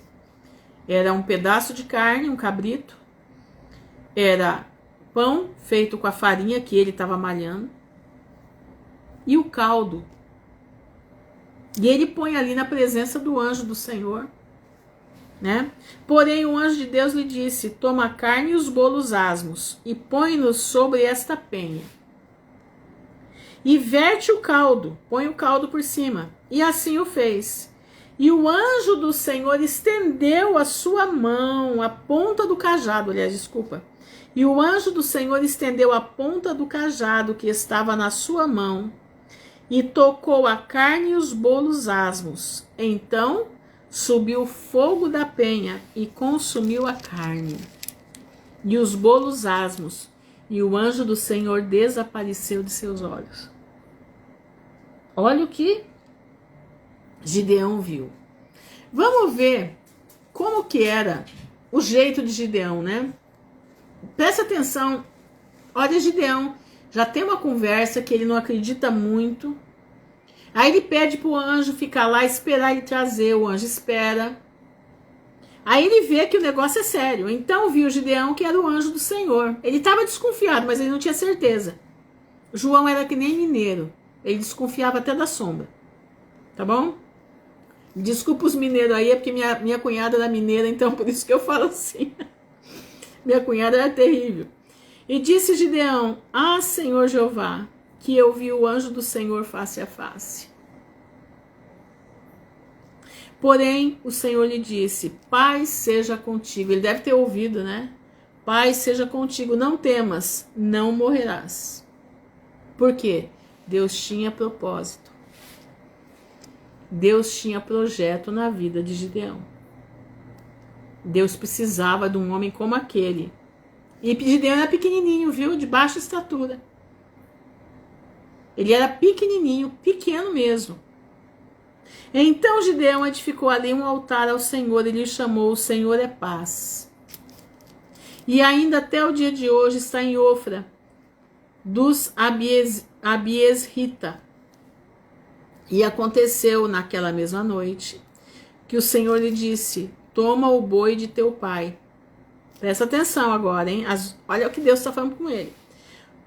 Era um pedaço de carne, um cabrito. Era pão feito com a farinha que ele estava malhando. E o caldo. E ele põe ali na presença do anjo do Senhor, né? Porém o anjo de Deus lhe disse: toma a carne e os bolos asmos e põe-nos sobre esta penha. E verte o caldo, põe o caldo por cima. E assim o fez. E o anjo do Senhor estendeu a sua mão, a ponta do cajado, E o anjo do Senhor estendeu a ponta do cajado que estava na sua mão, e tocou a carne e os bolos asmos. Então subiu o fogo da penha e consumiu a carne e os bolos asmos, e o anjo do Senhor desapareceu de seus olhos. Olha o que Gideão viu. Vamos ver como que era o jeito de Gideão, né? Presta atenção. Olha, Gideão já tem uma conversa que ele não acredita muito. Aí ele pede pro anjo ficar lá, esperar ele trazer. O anjo espera. Aí ele vê que o negócio é sério. Então viu Gideão que era o anjo do Senhor. Ele estava desconfiado, mas ele não tinha certeza. João era que nem mineiro. Ele desconfiava até da sombra. Tá bom? Desculpa os mineiros aí, é porque minha cunhada era mineira, então por isso que eu falo assim. Minha cunhada era terrível. E disse Gideão: ah, Senhor Jeová, que eu vi o anjo do Senhor face a face. Porém, o Senhor lhe disse: paz seja contigo. Ele deve ter ouvido, né? Paz seja contigo, não temas, não morrerás. Por quê? Deus tinha propósito. Deus tinha projeto na vida de Gideão. Deus precisava de um homem como aquele. E Gideão era pequenininho, viu? De baixa estatura. Ele era pequenininho, pequeno mesmo. Então Gideão edificou ali um altar ao Senhor e lhe chamou: O Senhor é paz. E ainda até o dia de hoje está em Ofra, dos Abiesrita. E aconteceu naquela mesma noite que o Senhor lhe disse: Toma o boi de teu pai. Presta atenção agora, hein? Olha o que Deus está falando com ele.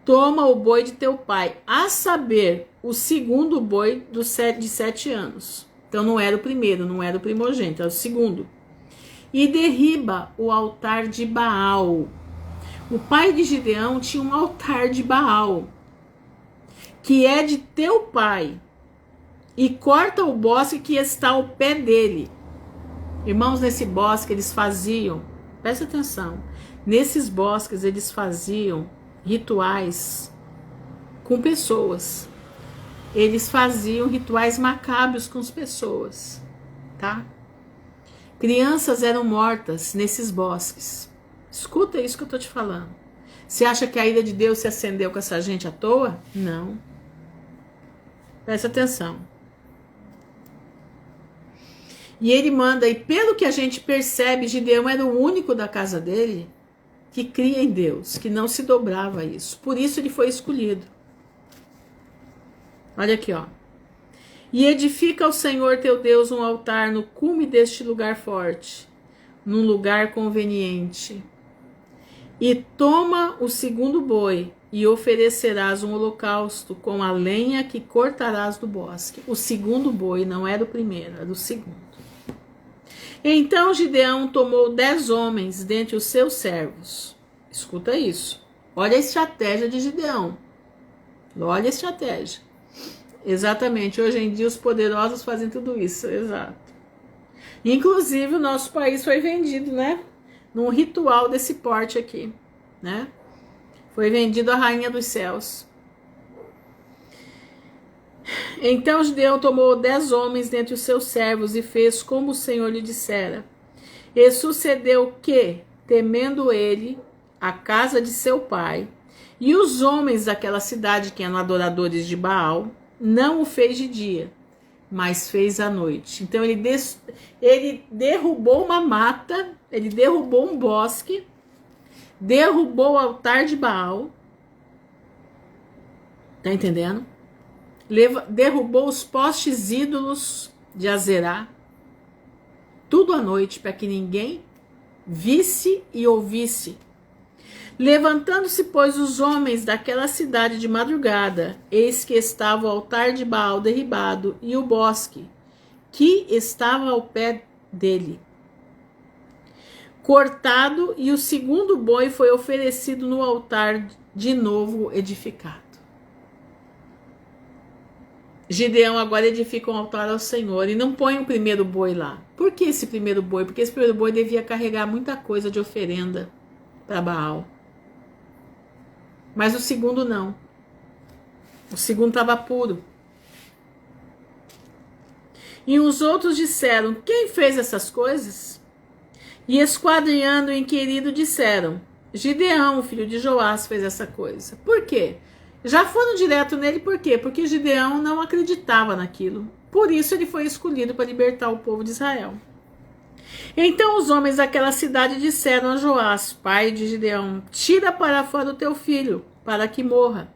Toma o boi de teu pai, a saber, o segundo boi de 7 anos. Então não era o primeiro, não era o primogênito, era o segundo. E derriba o altar de Baal. O pai de Gideão tinha um altar de Baal, que é de teu pai, e corta o bosque que está ao pé dele. Irmãos, nesse bosque eles faziam, presta atenção, nesses bosques eles faziam rituais com pessoas. Eles faziam rituais macabros com as pessoas, tá? Crianças eram mortas nesses bosques. Escuta isso que eu tô te falando. Você acha que a ira de Deus se acendeu com essa gente à toa? Não. Presta atenção. E ele manda, e pelo que a gente percebe, Gideão era o único da casa dele que cria em Deus, que não se dobrava a isso. Por isso ele foi escolhido. Olha aqui, ó. E edifica ao Senhor teu Deus um altar no cume deste lugar forte, num lugar conveniente. E toma o segundo boi, e oferecerás um holocausto com a lenha que cortarás do bosque. O segundo boi não era o primeiro, era o segundo. Então Gideão tomou 10 homens dentre os seus servos. Escuta isso. Olha a estratégia de Gideão. Olha a estratégia. Exatamente. Hoje em dia os poderosos fazem tudo isso. Exato. Inclusive o nosso país foi vendido, né? Num ritual desse porte aqui, né? Foi vendido a rainha dos céus. Então Gideão tomou 10 homens dentre os seus servos e fez como o Senhor lhe dissera. E sucedeu que, temendo ele a casa de seu pai, e os homens daquela cidade que eram adoradores de Baal, não o fez de dia, mas fez à noite. Então ele derrubou uma mata, ele derrubou um bosque, derrubou o altar de Baal. Tá entendendo? Derrubou os postes ídolos de Azerá, tudo à noite, para que ninguém visse e ouvisse. Levantando-se, pois, os homens daquela cidade de madrugada, eis que estava o altar de Baal derribado e o bosque, que estava ao pé dele, cortado, e o segundo boi foi oferecido no altar de novo edificado. Gideão agora edifica um altar ao Senhor e não põe o primeiro boi lá. Por que esse primeiro boi? Porque esse primeiro boi devia carregar muita coisa de oferenda para Baal. Mas o segundo não. O segundo estava puro. E os outros disseram: quem fez essas coisas? E esquadrinhando o inquirido disseram: Gideão, filho de Joás, fez essa coisa. Por quê? Já foram direto nele, por quê? Porque Gideão não acreditava naquilo. Por isso ele foi escolhido para libertar o povo de Israel. Então os homens daquela cidade disseram a Joás, pai de Gideão: tira para fora o teu filho, para que morra.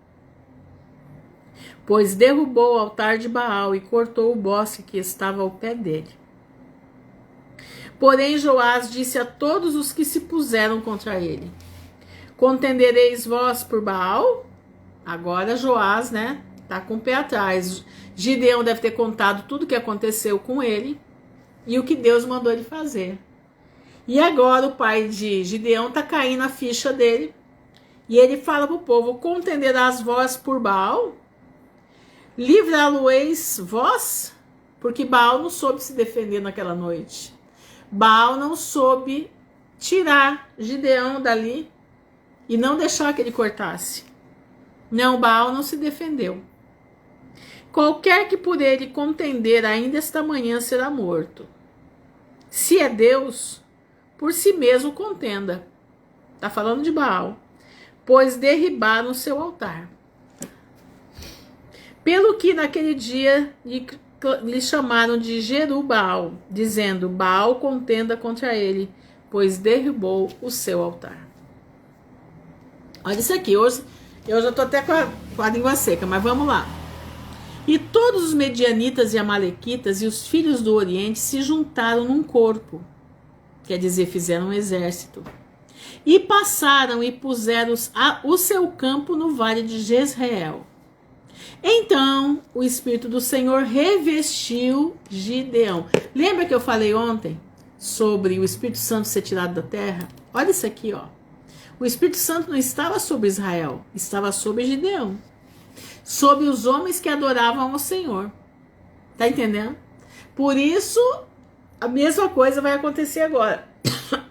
Pois derrubou o altar de Baal e cortou o bosque que estava ao pé dele. Porém Joás disse a todos os que se puseram contra ele: contendereis vós por Baal? Agora Joás, né, tá com o pé atrás. Gideão deve ter contado tudo o que aconteceu com ele e o que Deus mandou ele fazer. E agora o pai de Gideão tá caindo a ficha dele. E ele fala pro povo: contenderás vós por Baal? Livrá-lo-eis vós? Porque Baal não soube se defender naquela noite. Baal não soube tirar Gideão dali e não deixar que ele cortasse. Não, Baal não se defendeu. Qualquer que por ele contender ainda esta manhã será morto. Se é Deus, por si mesmo contenda. Está falando de Baal. Pois derribaram o seu altar. Pelo que naquele dia lhe chamaram de Jerubbaal, dizendo: Baal contenda contra ele, pois derrubou o seu altar. Olha isso aqui, hoje eu já estou até com a língua seca, mas vamos lá. E todos os medianitas e amalequitas e os filhos do Oriente se juntaram num corpo, quer dizer, fizeram um exército, e passaram e puseram o seu campo no vale de Jezreel. Então o Espírito do Senhor revestiu Gideão. Lembra que eu falei ontem sobre o Espírito Santo ser tirado da terra? Olha isso aqui, ó. O Espírito Santo não estava sobre Israel, estava sobre Gideão, sobre os homens que adoravam ao Senhor. Tá entendendo? Por isso, a mesma coisa vai acontecer agora.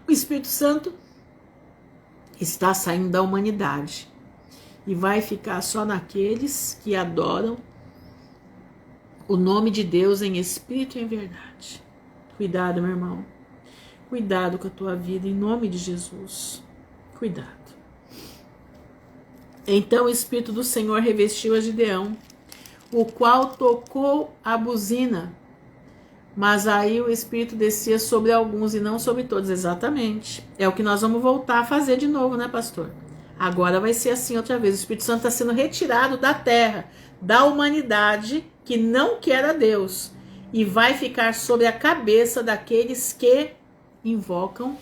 O Espírito Santo está saindo da humanidade e vai ficar só naqueles que adoram o nome de Deus em espírito e em verdade. Cuidado, meu irmão. Cuidado com a tua vida, em nome de Jesus. Cuidado. Então o Espírito do Senhor revestiu a Gideão, o qual tocou a buzina. Mas aí o Espírito descia sobre alguns e não sobre todos. Exatamente. É o que nós vamos voltar a fazer de novo, né, pastor? Agora vai ser assim outra vez. O Espírito Santo está sendo retirado da terra, da humanidade que não quer a Deus, e vai ficar sobre a cabeça daqueles que invocam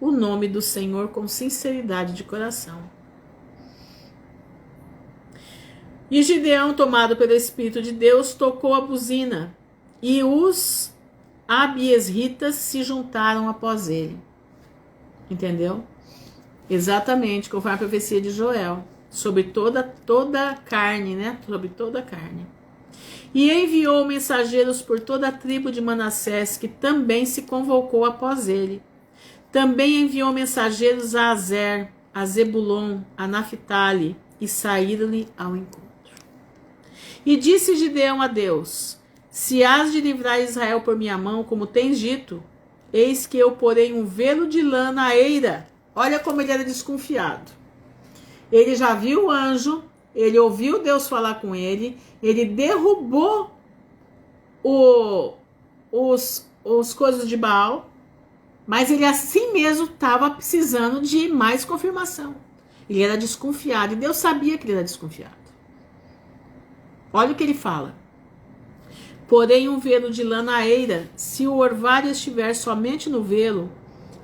o nome do Senhor com sinceridade de coração. E Gideão, tomado pelo Espírito de Deus, tocou a buzina, e os abiesritas se juntaram após ele. Entendeu? Exatamente, conforme a profecia de Joel, sobre toda a carne, né? Sobre toda a carne. E enviou mensageiros por toda a tribo de Manassés, que também se convocou após ele. Também enviou mensageiros a Azer, a Zebulon, a Naphtali, e saíram-lhe ao encontro. E disse Gideão a Deus: se hás de livrar Israel por minha mão, como tens dito, eis que eu porei um velo de lã na eira. Olha como ele era desconfiado. Ele já viu o anjo, ele ouviu Deus falar com ele, ele derrubou os coisas de Baal, mas ele assim mesmo estava precisando de mais confirmação. Ele era desconfiado e Deus sabia que ele era desconfiado. Olha o que ele fala. Porém, um velo de lã na eira, se o orvalho estiver somente no velo,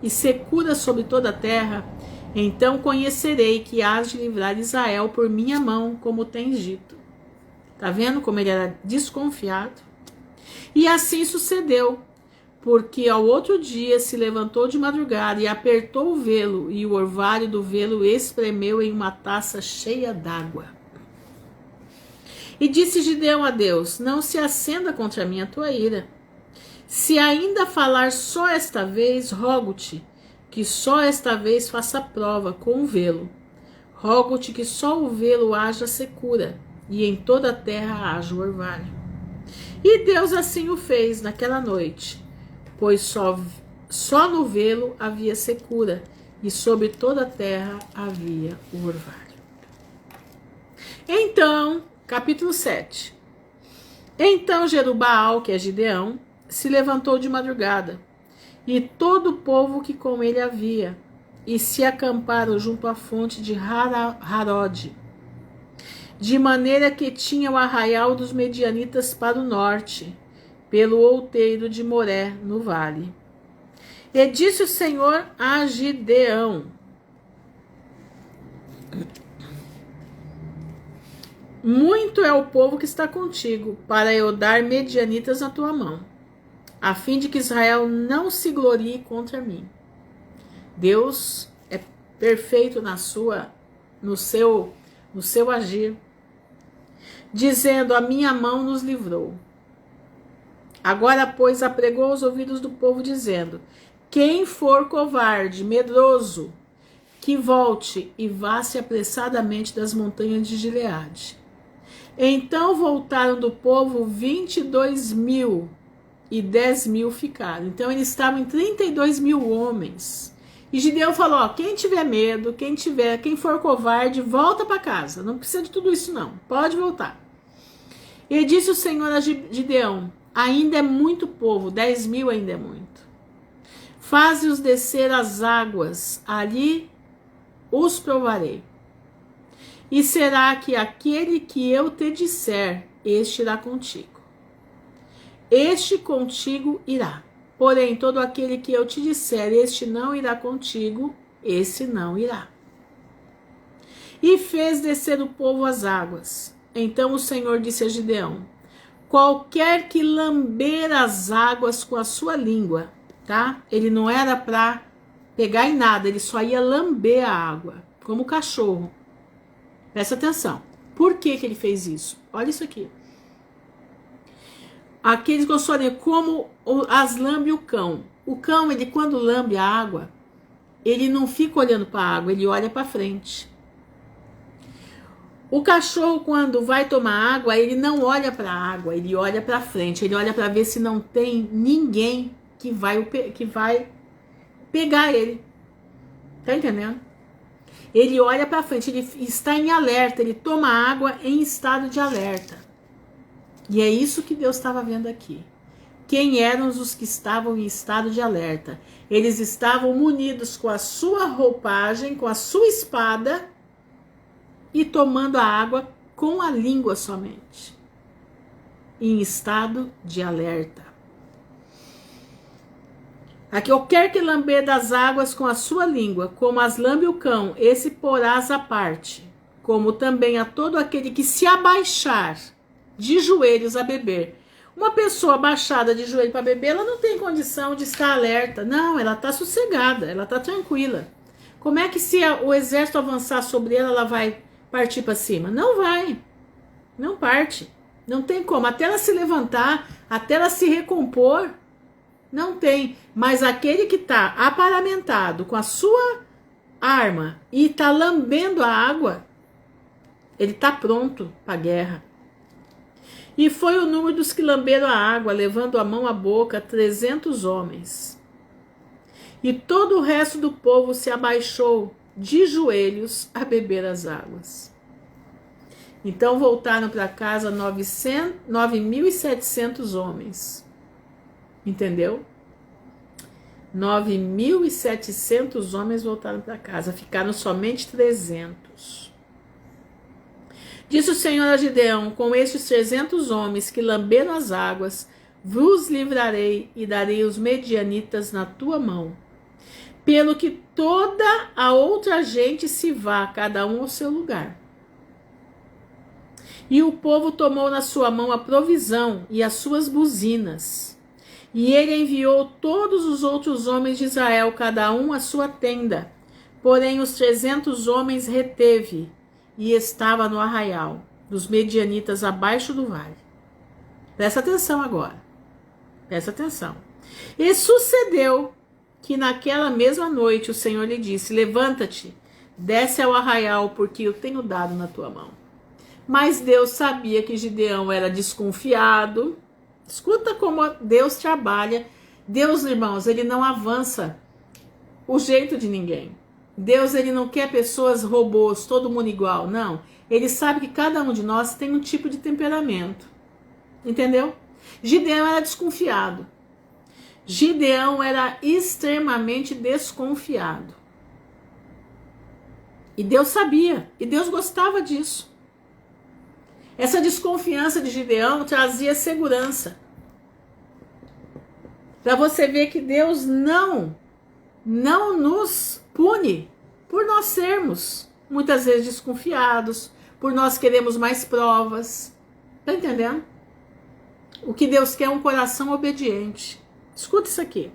e secura sobre toda a terra, então conhecerei que hás de livrar Israel por minha mão, como tens dito. Tá vendo como ele era desconfiado? E assim sucedeu, porque ao outro dia se levantou de madrugada e apertou o velo, e o orvalho do velo espremeu em uma taça cheia d'água. E disse Gideão a Deus: não se acenda contra mim a tua ira. Se ainda falar só esta vez, rogo-te que só esta vez faça prova com o velo. Rogo-te que só o velo haja secura, e em toda a terra haja o orvalho. E Deus assim o fez naquela noite, pois só no velo havia secura, e sobre toda a terra havia o orvalho. Então, capítulo 7. Então Jerubbaal, que é Gideão, se levantou de madrugada, e todo o povo que com ele havia, e se acamparam junto à fonte de Harod, de maneira que tinha o arraial dos medianitas para o norte, pelo outeiro de Moré, no vale. E disse o Senhor a Gideão: muito é o povo que está contigo, para eu dar medianitas na tua mão, a fim de que Israel não se glorie contra mim. Deus é perfeito no seu agir, dizendo: a minha mão nos livrou. Agora, pois, apregou aos ouvidos do povo, dizendo: quem for covarde, medroso, que volte e vá-se apressadamente das montanhas de Gileade. Então voltaram do povo 22.000 e 10.000 ficaram. Então eles estavam em 32.000 homens. E Gideão falou, ó, quem tiver medo, quem for covarde, volta para casa. Não precisa de tudo isso não, pode voltar. E disse o Senhor a Gideão, ainda é muito povo, 10.000 ainda é muito. Faze-os descer as águas, ali os provarei. E será que aquele que eu te disser, este irá contigo. Este contigo irá. Porém, todo aquele que eu te disser, este não irá contigo, esse não irá. E fez descer o povo as águas. Então o Senhor disse a Gideão, qualquer que lamber as águas com a sua língua, tá? Ele não era para pegar em nada, ele só ia lamber a água, como cachorro. Presta atenção. Por que ele fez isso? Olha isso aqui. Aqueles gostam como as lambe o cão. O cão, ele quando lambe a água, ele não fica olhando para a água, ele olha para frente. O cachorro, quando vai tomar água, ele não olha para a água, ele olha para frente, ele olha para ver se não tem ninguém que vai pegar ele. Tá entendendo? Ele olha para frente, ele está em alerta, ele toma água em estado de alerta. E é isso que Deus estava vendo aqui. Quem eram os que estavam em estado de alerta? Eles estavam munidos com a sua roupagem, com a sua espada e tomando a água com a língua somente. Em estado de alerta. Aqui, qualquer que lamber das águas com a sua língua, como as lambe o cão, esse porás à parte, como também a todo aquele que se abaixar de joelhos a beber. Uma pessoa abaixada de joelho para beber, ela não tem condição de estar alerta. Não, ela está sossegada, ela está tranquila. Como é que se o exército avançar sobre ela, ela vai partir para cima? Não vai, não parte. Não tem como, até ela se levantar, até ela se recompor, não tem. Mas aquele que está aparamentado com a sua arma e está lambendo a água, ele está pronto para a guerra. E foi o número dos que lamberam a água, levando a mão à boca, 300 homens. E todo o resto do povo se abaixou de joelhos a beber as águas. Então voltaram para casa 9.700 homens. Entendeu? 9.700 homens voltaram para casa, ficaram somente 300. Disse o Senhor a Gideão, com estes 300 homens que lamberam as águas, vos livrarei e darei os medianitas na tua mão, pelo que toda a outra gente se vá, cada um ao seu lugar. E o povo tomou na sua mão a provisão e as suas buzinas. E ele enviou todos os outros homens de Israel, cada um à sua tenda. Porém, os 300 homens reteve, e estava no arraial dos medianitas abaixo do vale. Presta atenção agora. Presta atenção. E sucedeu que naquela mesma noite o Senhor lhe disse, levanta-te, desce ao arraial, porque eu tenho dado na tua mão. Mas Deus sabia que Gideão era desconfiado. Escuta como Deus trabalha. Deus, irmãos, ele não avança o jeito de ninguém. Deus, ele não quer pessoas robôs, todo mundo igual, não. Ele sabe que cada um de nós tem um tipo de temperamento. Entendeu? Gideão era desconfiado. Gideão era extremamente desconfiado. E Deus sabia, e Deus gostava disso. Essa desconfiança de Gideão trazia segurança. Para você ver que Deus não nos pune por nós sermos muitas vezes desconfiados, por nós queremos mais provas. Tá entendendo? O que Deus quer é um coração obediente. Escuta isso aqui.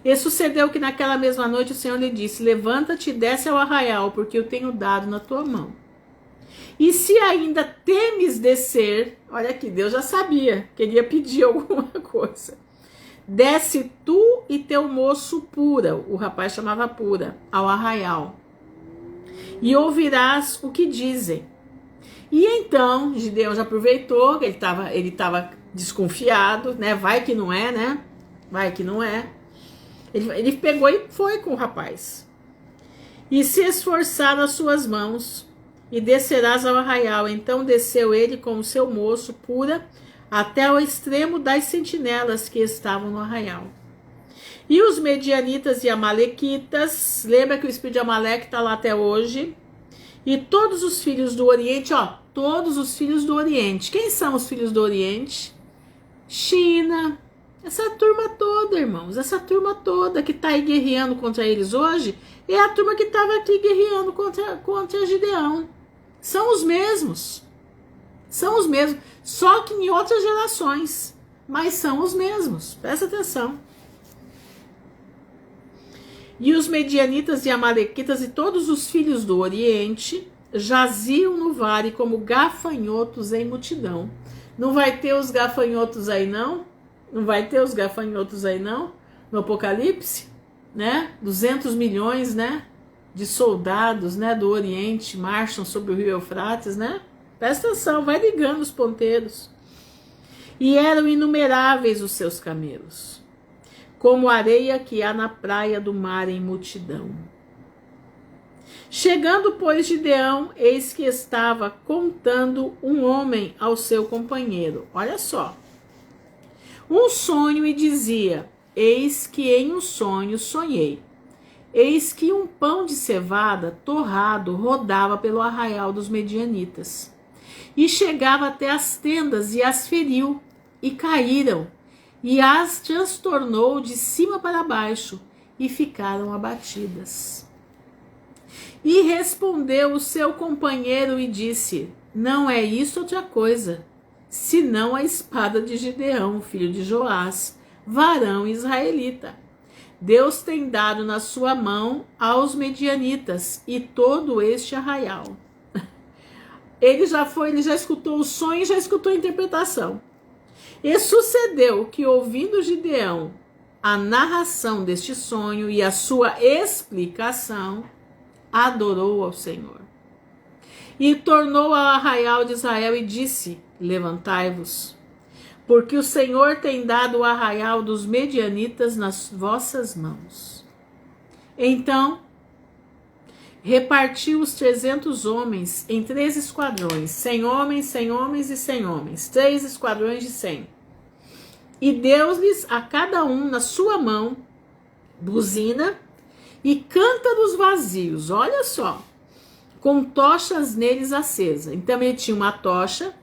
E sucedeu que naquela mesma noite o Senhor lhe disse, levanta-te e desce ao arraial, porque eu tenho dado na tua mão. E se ainda temes descer, olha aqui, Deus já sabia que ele ia pedir alguma coisa. Desce tu e teu moço Pura, o rapaz chamava Pura, ao arraial. E ouvirás o que dizem. E então Gideão já aproveitou, que ele tava desconfiado, né? Vai que não é, né? Vai que não é. Ele pegou e foi com o rapaz. E se esforçar nas suas mãos, e descerás ao arraial. Então desceu ele com o seu moço pura até o extremo das sentinelas que estavam no arraial. E os medianitas e amalequitas, lembra que o espírito de Amaleque está lá até hoje, e todos os filhos do Oriente, ó, todos os filhos do Oriente. Quem são os filhos do Oriente? China, essa turma toda, irmãos, essa turma toda que está aí guerreando contra eles hoje, é a turma que estava aqui guerreando contra Gideão. São os mesmos, só que em outras gerações, mas são os mesmos, presta atenção. E os medianitas e amalequitas e todos os filhos do Oriente jaziam no vale como gafanhotos em multidão. Não vai ter os gafanhotos aí não? Não vai ter os gafanhotos aí não? No Apocalipse, né? 200 milhões, né? De soldados, né? Do Oriente marcham sobre o rio Eufrates, né? Presta atenção, vai ligando os ponteiros. E eram inumeráveis os seus camelos, como a areia que há na praia do mar em multidão. Chegando, pois, Gideão, eis que estava contando um homem ao seu companheiro. Olha só. Um sonho e dizia: eis que em um sonho sonhei. Eis que um pão de cevada torrado rodava pelo arraial dos medianitas. E chegava até as tendas e as feriu, e caíram, e as transtornou de cima para baixo, e ficaram abatidas. E respondeu o seu companheiro e disse: não é isso outra coisa, senão a espada de Gideão, filho de Joás, varão israelita. Deus tem dado na sua mão aos medianitas e todo este arraial. Ele já escutou o sonho e já escutou a interpretação. E sucedeu que, ouvindo Gideão a narração deste sonho e a sua explicação, adorou ao Senhor. E tornou ao arraial de Israel e disse: levantai-vos, porque o Senhor tem dado o arraial dos medianitas nas vossas mãos. Então repartiu os 300 homens em 3 esquadrões, 100 homens, 100 homens e 100 homens, 3 esquadrões de 100. E deu-lhes a cada um na sua mão buzina e cântaros vazios, olha só, com tochas neles acesas. Então ele tinha uma tocha,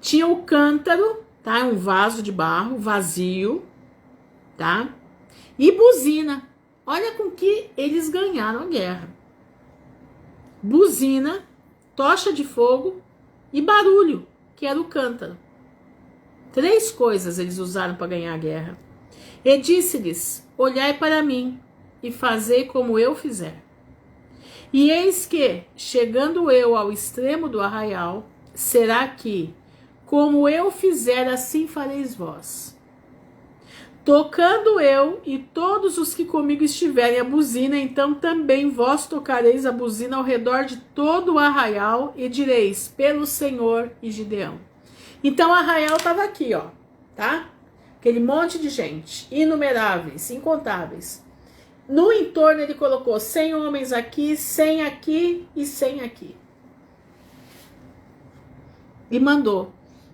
tinha o cântaro, tá? Um vaso de barro vazio, tá? E buzina. Olha com que eles ganharam a guerra. Buzina, tocha de fogo e barulho, que era o cântaro. 3 coisas eles usaram para ganhar a guerra. E disse-lhes: olhai para mim e fazei como eu fizer. E eis que, chegando eu ao extremo do arraial, será que, como eu fizer, assim fareis vós. Tocando eu e todos os que comigo estiverem a buzina, então também vós tocareis a buzina ao redor de todo o arraial e direis: pelo Senhor e Gideão. Então o arraial estava aqui, ó, tá? Aquele monte de gente, inumeráveis, incontáveis. No entorno ele colocou 100 homens aqui, 100 aqui e 100 aqui. E mandou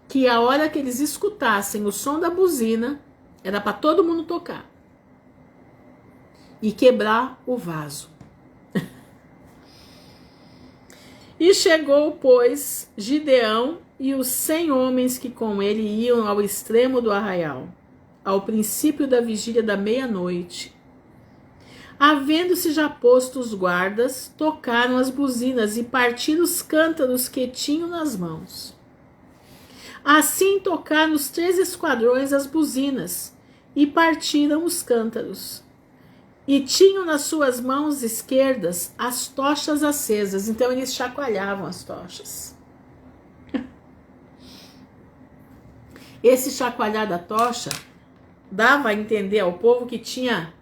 que a hora que eles escutassem o som da buzina, era para todo mundo tocar e quebrar o vaso. E chegou, pois, Gideão e os 100 homens que com ele iam ao extremo do arraial, ao princípio da vigília da meia-noite. Havendo-se já posto os guardas, tocaram as buzinas e partiram os cântaros que tinham nas mãos. Assim tocaram os 3 esquadrões as buzinas e partiram os cântaros. E tinham nas suas mãos esquerdas as tochas acesas. Então eles chacoalhavam as tochas. Esse chacoalhar da tocha dava a entender ao povo que tinha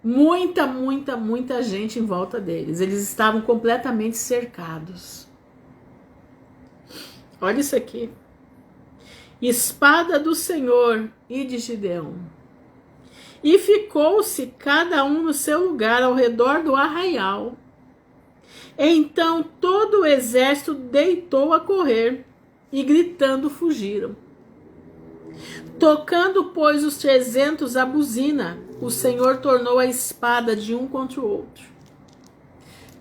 muita gente em volta deles. Eles estavam completamente cercados. Olha isso aqui. Espada do Senhor e de Gideão. E ficou-se cada um no seu lugar ao redor do arraial. Então todo o exército deitou a correr e gritando fugiram. Tocando, pois, os 300 a buzina, o Senhor tornou a espada de um contra o outro.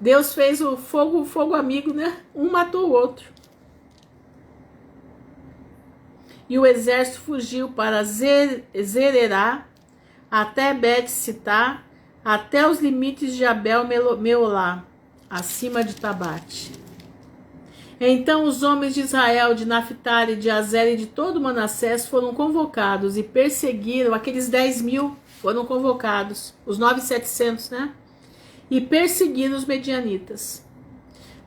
Deus fez o fogo amigo, né? Um matou o outro. E o exército fugiu para Zererá, até Bet-Sitá, até os limites de Abel-Meolá, acima de Tabate. Então os homens de Israel, de Naphtali, de Azer e de todo Manassés foram convocados e perseguiram, aqueles 10.000 foram convocados, os 9.700, né? E perseguiram os medianitas.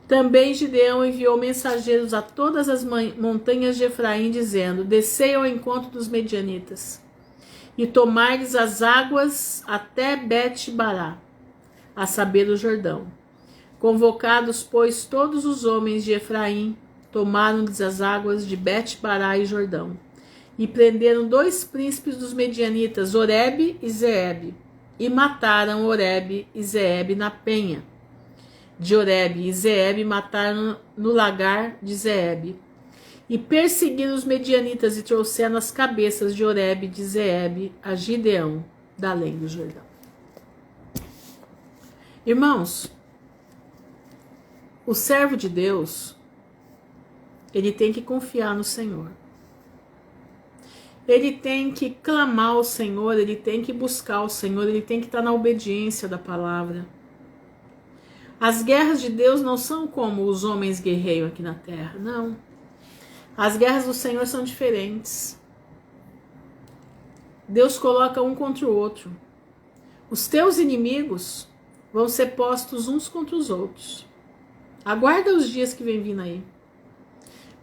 Também Gideão enviou mensageiros a todas as montanhas de Efraim, dizendo: descei ao encontro dos medianitas e tomai-lhes as águas até Bet-Bará, a saber, o Jordão. Convocados, pois, todos os homens de Efraim, tomaram-lhes as águas de Bet-Bará e Jordão, e prenderam 2 príncipes dos medianitas, Oreb e Zeeb, e mataram Oreb e Zeeb na penha de Oreb, e Zeeb mataram no lagar de Zeeb. E perseguiram os medianitas e trouxeram as cabeças de Oreb e de Zeeb a Gideão, da além do Jordão. Irmãos, o servo de Deus, ele tem que confiar no Senhor. Ele tem que clamar ao Senhor, ele tem que buscar o Senhor, ele tem que estar na obediência da palavra. As guerras de Deus não são como os homens guerreiam aqui na terra, não. As guerras do Senhor são diferentes. Deus coloca um contra o outro. Os teus inimigos vão ser postos uns contra os outros. Aguarda os dias que vem vindo aí.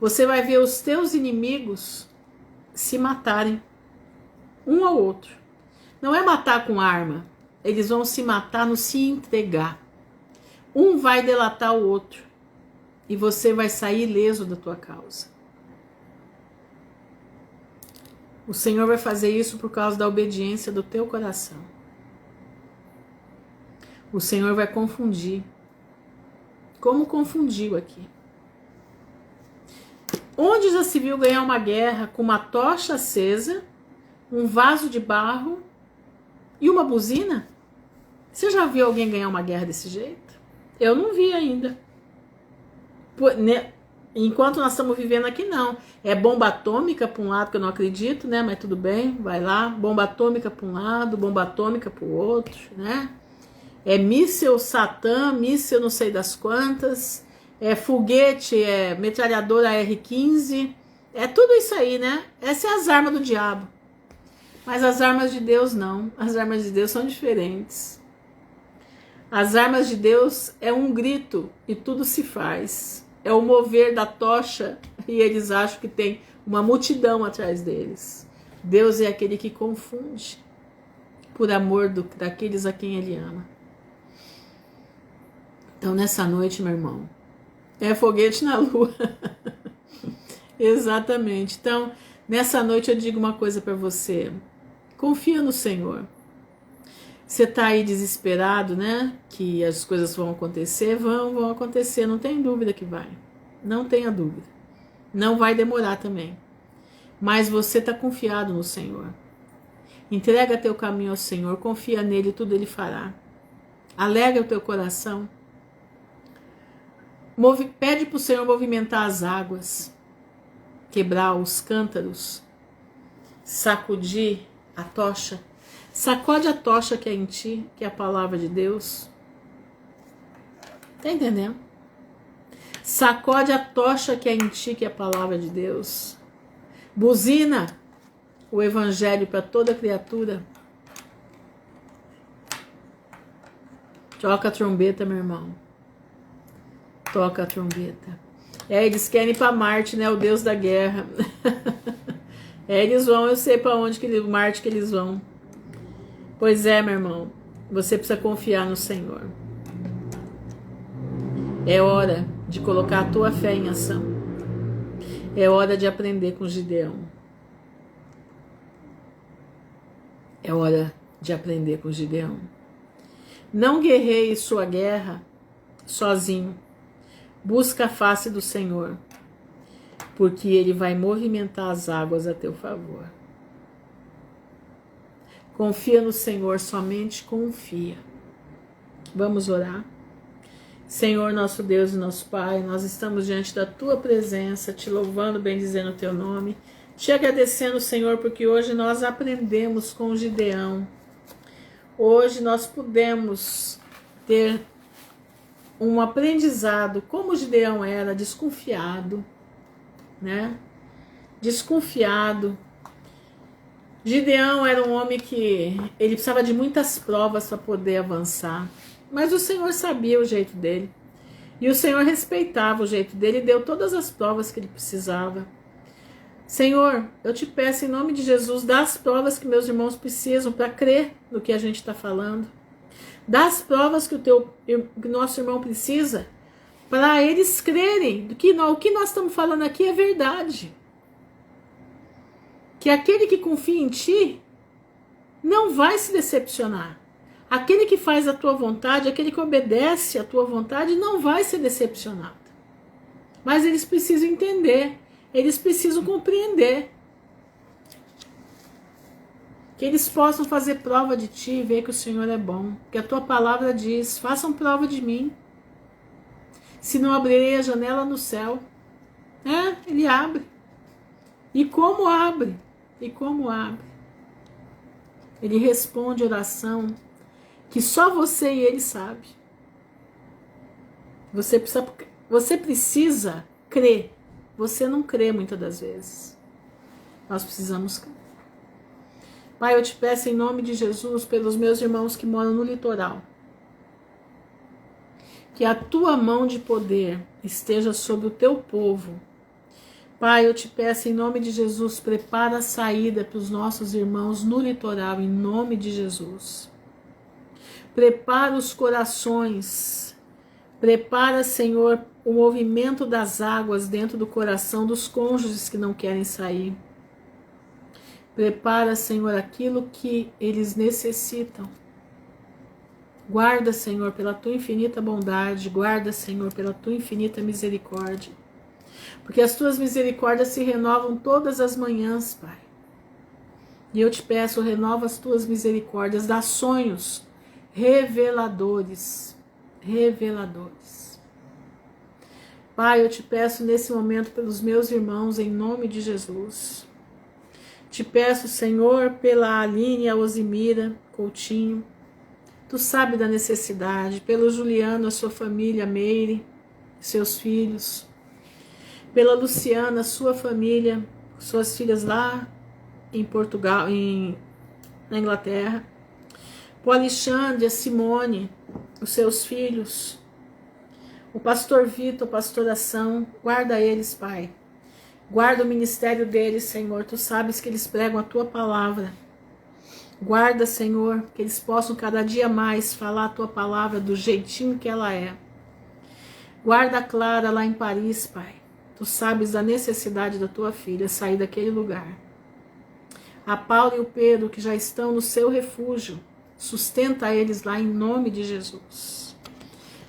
Você vai ver os teus inimigos se matarem um ao outro. Não é matar com arma. Eles vão se matar no se entregar. Um vai delatar o outro. E você vai sair ileso da tua causa. O Senhor vai fazer isso por causa da obediência do teu coração. O Senhor vai confundir. Como confundiu aqui. Onde já se viu ganhar uma guerra com uma tocha acesa, um vaso de barro e uma buzina? Você já viu alguém ganhar uma guerra desse jeito? Eu não vi ainda. Enquanto nós estamos vivendo aqui, não. É bomba atômica para um lado, que eu não acredito, né? Mas tudo bem, vai lá. Bomba atômica para um lado, bomba atômica para o outro, né? É míssil Satã, míssil não sei das quantas, é foguete, é metralhadora R-15, é tudo isso aí, né? Essas são as armas do diabo. Mas as armas de Deus não. As armas de Deus são diferentes. As armas de Deus é um grito e tudo se faz. É o mover da tocha e eles acham que tem uma multidão atrás deles. Deus é aquele que confunde por amor daqueles a quem Ele ama. Então nessa noite, meu irmão, é foguete na lua. Exatamente. Então nessa noite eu digo uma coisa para você. Confia no Senhor. Você tá aí desesperado, né? Que as coisas vão acontecer, vão acontecer, não tem dúvida que vai. Não tenha dúvida. Não vai demorar também. Mas você tá confiado no Senhor. Entrega teu caminho ao Senhor, confia nele, tudo Ele fará. Alegra o teu coração. Pede para o Senhor movimentar as águas, quebrar os cântaros, sacudir a tocha. Sacode a tocha que é em ti, que é a palavra de Deus. Tá entendendo? Sacode a tocha que é em ti, que é a palavra de Deus. Buzina o evangelho para toda criatura. Toca a trombeta, meu irmão. Toca a trombeta. Eles querem ir para Marte, né? O Deus da guerra. Eles vão, eu sei para onde Marte que eles vão. Pois é, meu irmão. Você precisa confiar no Senhor. É hora de colocar a tua fé em ação. É hora de aprender com Gideão. É hora de aprender com Gideão. Não guerreie sua guerra sozinho. Busca a face do Senhor, porque Ele vai movimentar as águas a teu favor. Confia no Senhor, somente confia. Vamos orar. Senhor, nosso Deus e nosso Pai, nós estamos diante da Tua presença, te louvando, bendizendo o Teu nome, te agradecendo, Senhor, porque hoje nós aprendemos com Gideão. Hoje nós pudemos ter um aprendizado, como Gideão era, desconfiado, né? Desconfiado. Gideão era um homem que ele precisava de muitas provas para poder avançar. Mas o Senhor sabia o jeito dele. E o Senhor respeitava o jeito dele e deu todas as provas que ele precisava. Senhor, eu te peço em nome de Jesus, dá as provas que meus irmãos precisam para crer no que a gente está falando. Dá as provas que o nosso irmão precisa para eles crerem que o que nós estamos falando aqui é verdade. Que aquele que confia em ti não vai se decepcionar. Aquele que faz a tua vontade, aquele que obedece a tua vontade, não vai ser decepcionado. Mas eles precisam entender, eles precisam compreender. Que eles possam fazer prova de ti e ver que o Senhor é bom. Que a tua palavra diz, façam prova de mim. Se não abrirei a janela no céu. Ele abre. E como abre? E como abre? Ele responde oração que só você e ele sabe. Você precisa crer. Você não crê muitas das vezes. Nós precisamos crer. Pai, eu te peço em nome de Jesus pelos meus irmãos que moram no litoral. Que a tua mão de poder esteja sobre o teu povo. Pai, eu te peço em nome de Jesus, prepara a saída para os nossos irmãos no litoral, em nome de Jesus. Prepara os corações. Prepara, Senhor, o movimento das águas dentro do coração dos cônjuges que não querem sair. Prepara, Senhor, aquilo que eles necessitam. Guarda, Senhor, pela tua infinita bondade. Guarda, Senhor, pela tua infinita misericórdia. Porque as tuas misericórdias se renovam todas as manhãs, Pai. E eu te peço, renova as tuas misericórdias, dá sonhos reveladores. Reveladores. Pai, eu te peço nesse momento pelos meus irmãos, em nome de Jesus. Te peço, Senhor, pela Aline, a Osimira, Coutinho. Tu sabe da necessidade. Pelo Juliano, a sua família, a Meire, seus filhos. Pela Luciana, sua família, suas filhas lá em Portugal, na Inglaterra. O Alexandre, a Simone, os seus filhos. O pastor Vitor, a pastoração, guarda eles, Pai. Guarda o ministério deles, Senhor. Tu sabes que eles pregam a tua palavra. Guarda, Senhor, que eles possam cada dia mais falar a tua palavra do jeitinho que ela é. Guarda a Clara lá em Paris, Pai. Tu sabes da necessidade da tua filha sair daquele lugar. A Paula e o Pedro que já estão no seu refúgio. Sustenta eles lá em nome de Jesus.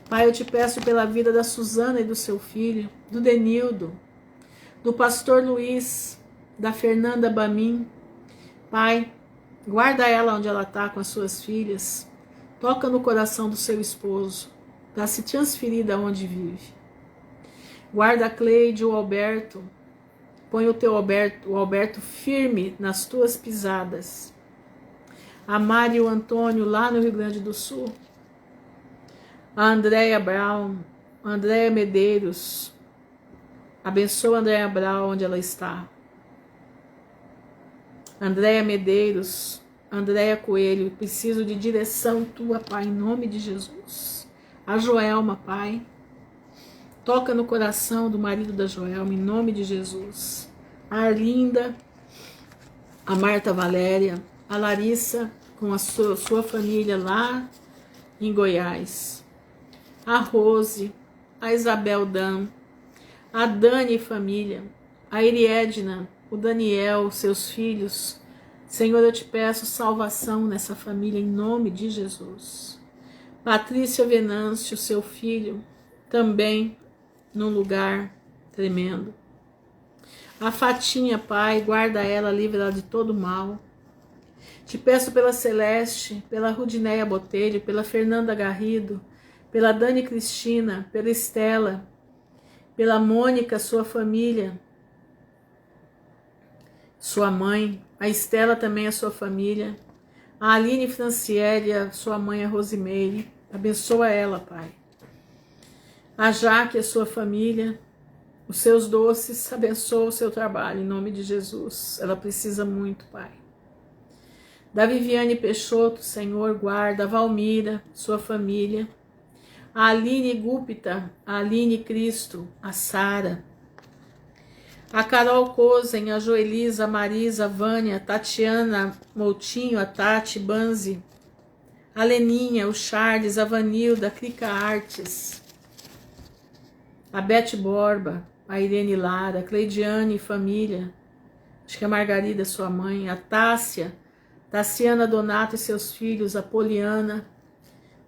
Pai, eu te peço pela vida da Suzana e do seu filho, do Denildo, do pastor Luiz, da Fernanda Bamin. Pai, guarda ela onde ela está com as suas filhas. Toca no coração do seu esposo, para se transferir da onde vive. Guarda a Cleide, o Alberto. Põe o Alberto firme nas tuas pisadas. A Mari e o Antônio lá no Rio Grande do Sul. A Andréia Brown, a Andréia Medeiros. Abençoa a Andréia Brown onde ela está. Andréia Medeiros, Andréia Coelho, preciso de direção tua, Pai, em nome de Jesus. A Joelma, Pai, toca no coração do marido da Joelma, em nome de Jesus. A Arlinda, a Marta Valéria, a Larissa com a sua família lá em Goiás. A Rose, a Isabel Dan, a Dani e família, a Eriedna, o Daniel, seus filhos. Senhor, eu te peço salvação nessa família em nome de Jesus. Patrícia Venâncio, seu filho, também num lugar tremendo. A Fatinha, Pai, guarda ela, livra ela de todo mal. Te peço pela Celeste, pela Rudinéia Botelho, pela Fernanda Garrido, pela Dani Cristina, pela Estela, pela Mônica, sua família, sua mãe, a Estela também, a sua família, a Aline Franciele, a sua mãe, a Rosimeire, abençoa ela, Pai. A Jaque, a sua família, os seus doces, abençoa o seu trabalho, em nome de Jesus. Ela precisa muito, Pai. Da Viviane Peixoto, Senhor, guarda. A Valmira, sua família. A Aline Gupta, a Aline Cristo, a Sara. A Carol Cozen, a Joelisa, a Marisa, a Vânia, a Tatiana Moutinho, a Tati Banzi. A Leninha, o Charles, a Vanilda, a Crica Artes. A Beth Borba, a Irene Lara, a Cleidiane e família. Acho que a Margarida, sua mãe. A Tássia, Tassiana Donato e seus filhos, a Poliana.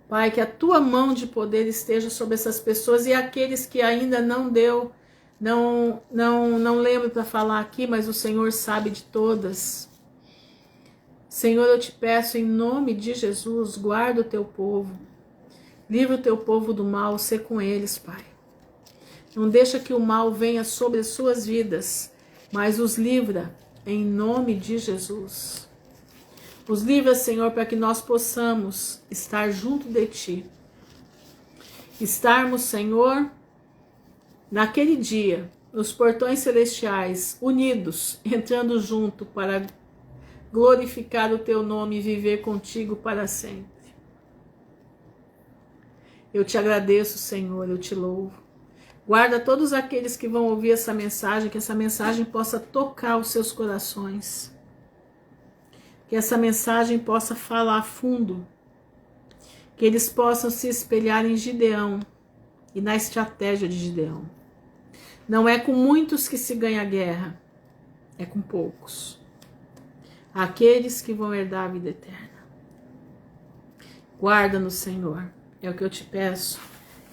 Pai, que a tua mão de poder esteja sobre essas pessoas e aqueles que ainda não deu, não lembro para falar aqui, mas o Senhor sabe de todas. Senhor, eu te peço em nome de Jesus, guarda o teu povo, livra o teu povo do mal, sê com eles, Pai. Não deixa que o mal venha sobre as suas vidas, mas os livra em nome de Jesus. Os livra, Senhor, para que nós possamos estar junto de Ti. Estarmos, Senhor, naquele dia, nos portões celestiais, unidos, entrando junto para glorificar o Teu nome e viver contigo para sempre. Eu te agradeço, Senhor, eu te louvo. Guarda todos aqueles que vão ouvir essa mensagem, que essa mensagem possa tocar os seus corações. Que essa mensagem possa falar a fundo, que eles possam se espelhar em Gideão e na estratégia de Gideão. Não é com muitos que se ganha a guerra, é com poucos. Aqueles que vão herdar a vida eterna. Guarda-nos, Senhor, é o que eu te peço,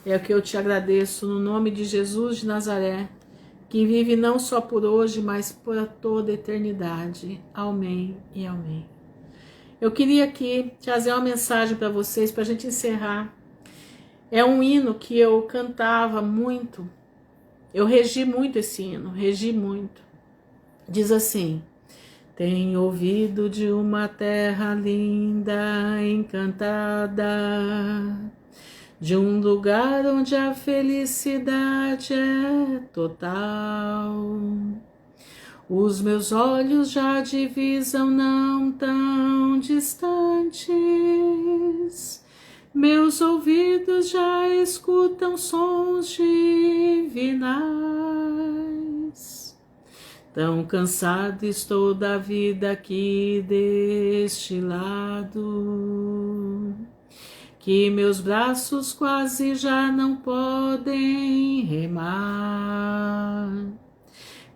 é o que eu te agradeço, no nome de Jesus de Nazaré, que vive não só por hoje, mas por toda a eternidade. Amém e amém. Eu queria aqui trazer uma mensagem para vocês, para a gente encerrar. É um hino que eu cantava muito. Eu regi muito esse hino, regi muito. Diz assim: tenho ouvido de uma terra linda, encantada, de um lugar onde a felicidade é total. Os meus olhos já divisam não tão distantes, meus ouvidos já escutam sons divinais. Tão cansado estou da vida aqui deste lado, que meus braços quase já não podem remar.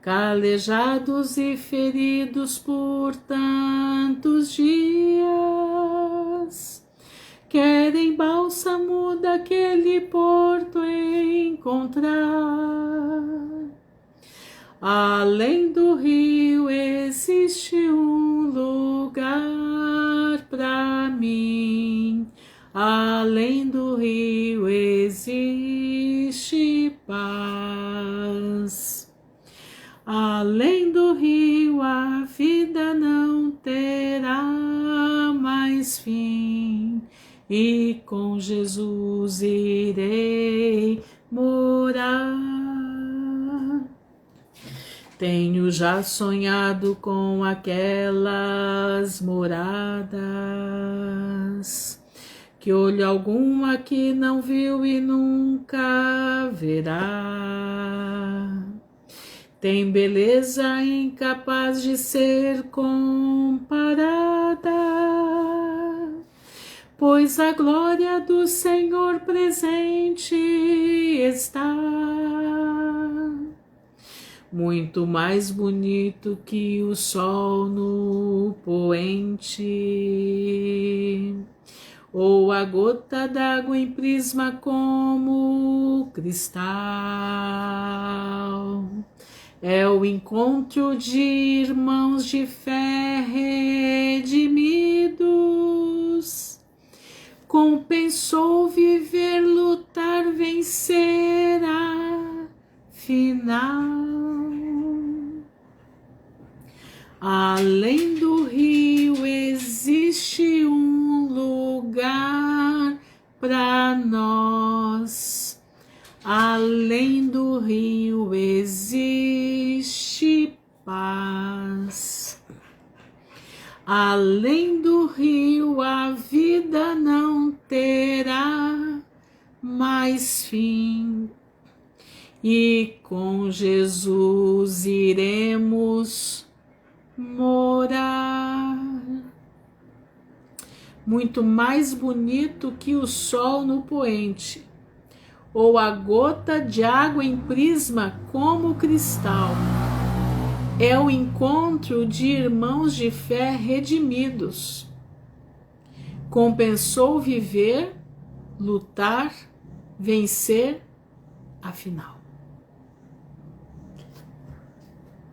Calejados e feridos por tantos dias, querem bálsamo daquele porto encontrar. Além do rio existe um lugar para mim. Além do rio existe paz. Além do rio a vida não terá mais fim, e com Jesus irei morar. Tenho já sonhado com aquelas moradas, que olho algum aqui não viu e nunca verá. Tem beleza incapaz de ser comparada, pois a glória do Senhor presente está. muito mais bonito que o sol no poente, ou a gota d'água em prisma como cristal. É o encontro de irmãos de fé redimidos. Compensou viver, lutar, vencer afinal. Além do rio existe um lugar para nós. Além do rio existe paz. Além do rio a vida não terá mais fim. E com Jesus iremos morar. Muito mais bonito que o sol no poente, ou a gota de água em prisma como cristal. É o encontro de irmãos de fé redimidos. Compensou viver, lutar, vencer, afinal.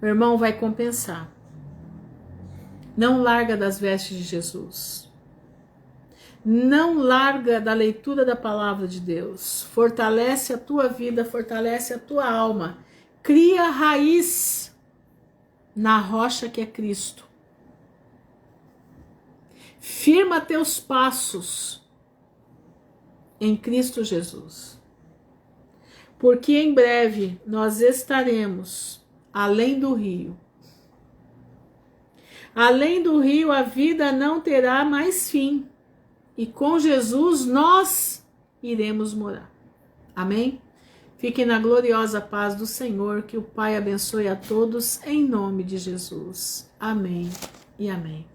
O irmão vai compensar. Não larga das vestes de Jesus. Não larga da leitura da palavra de Deus. Fortalece a tua vida, fortalece a tua alma. Cria raiz na rocha que é Cristo. Firma teus passos em Cristo Jesus. Porque em breve nós estaremos além do rio. Além do rio a vida não terá mais fim. E com Jesus nós iremos morar. Amém? Fiquem na gloriosa paz do Senhor, que o Pai abençoe a todos em nome de Jesus. Amém e amém.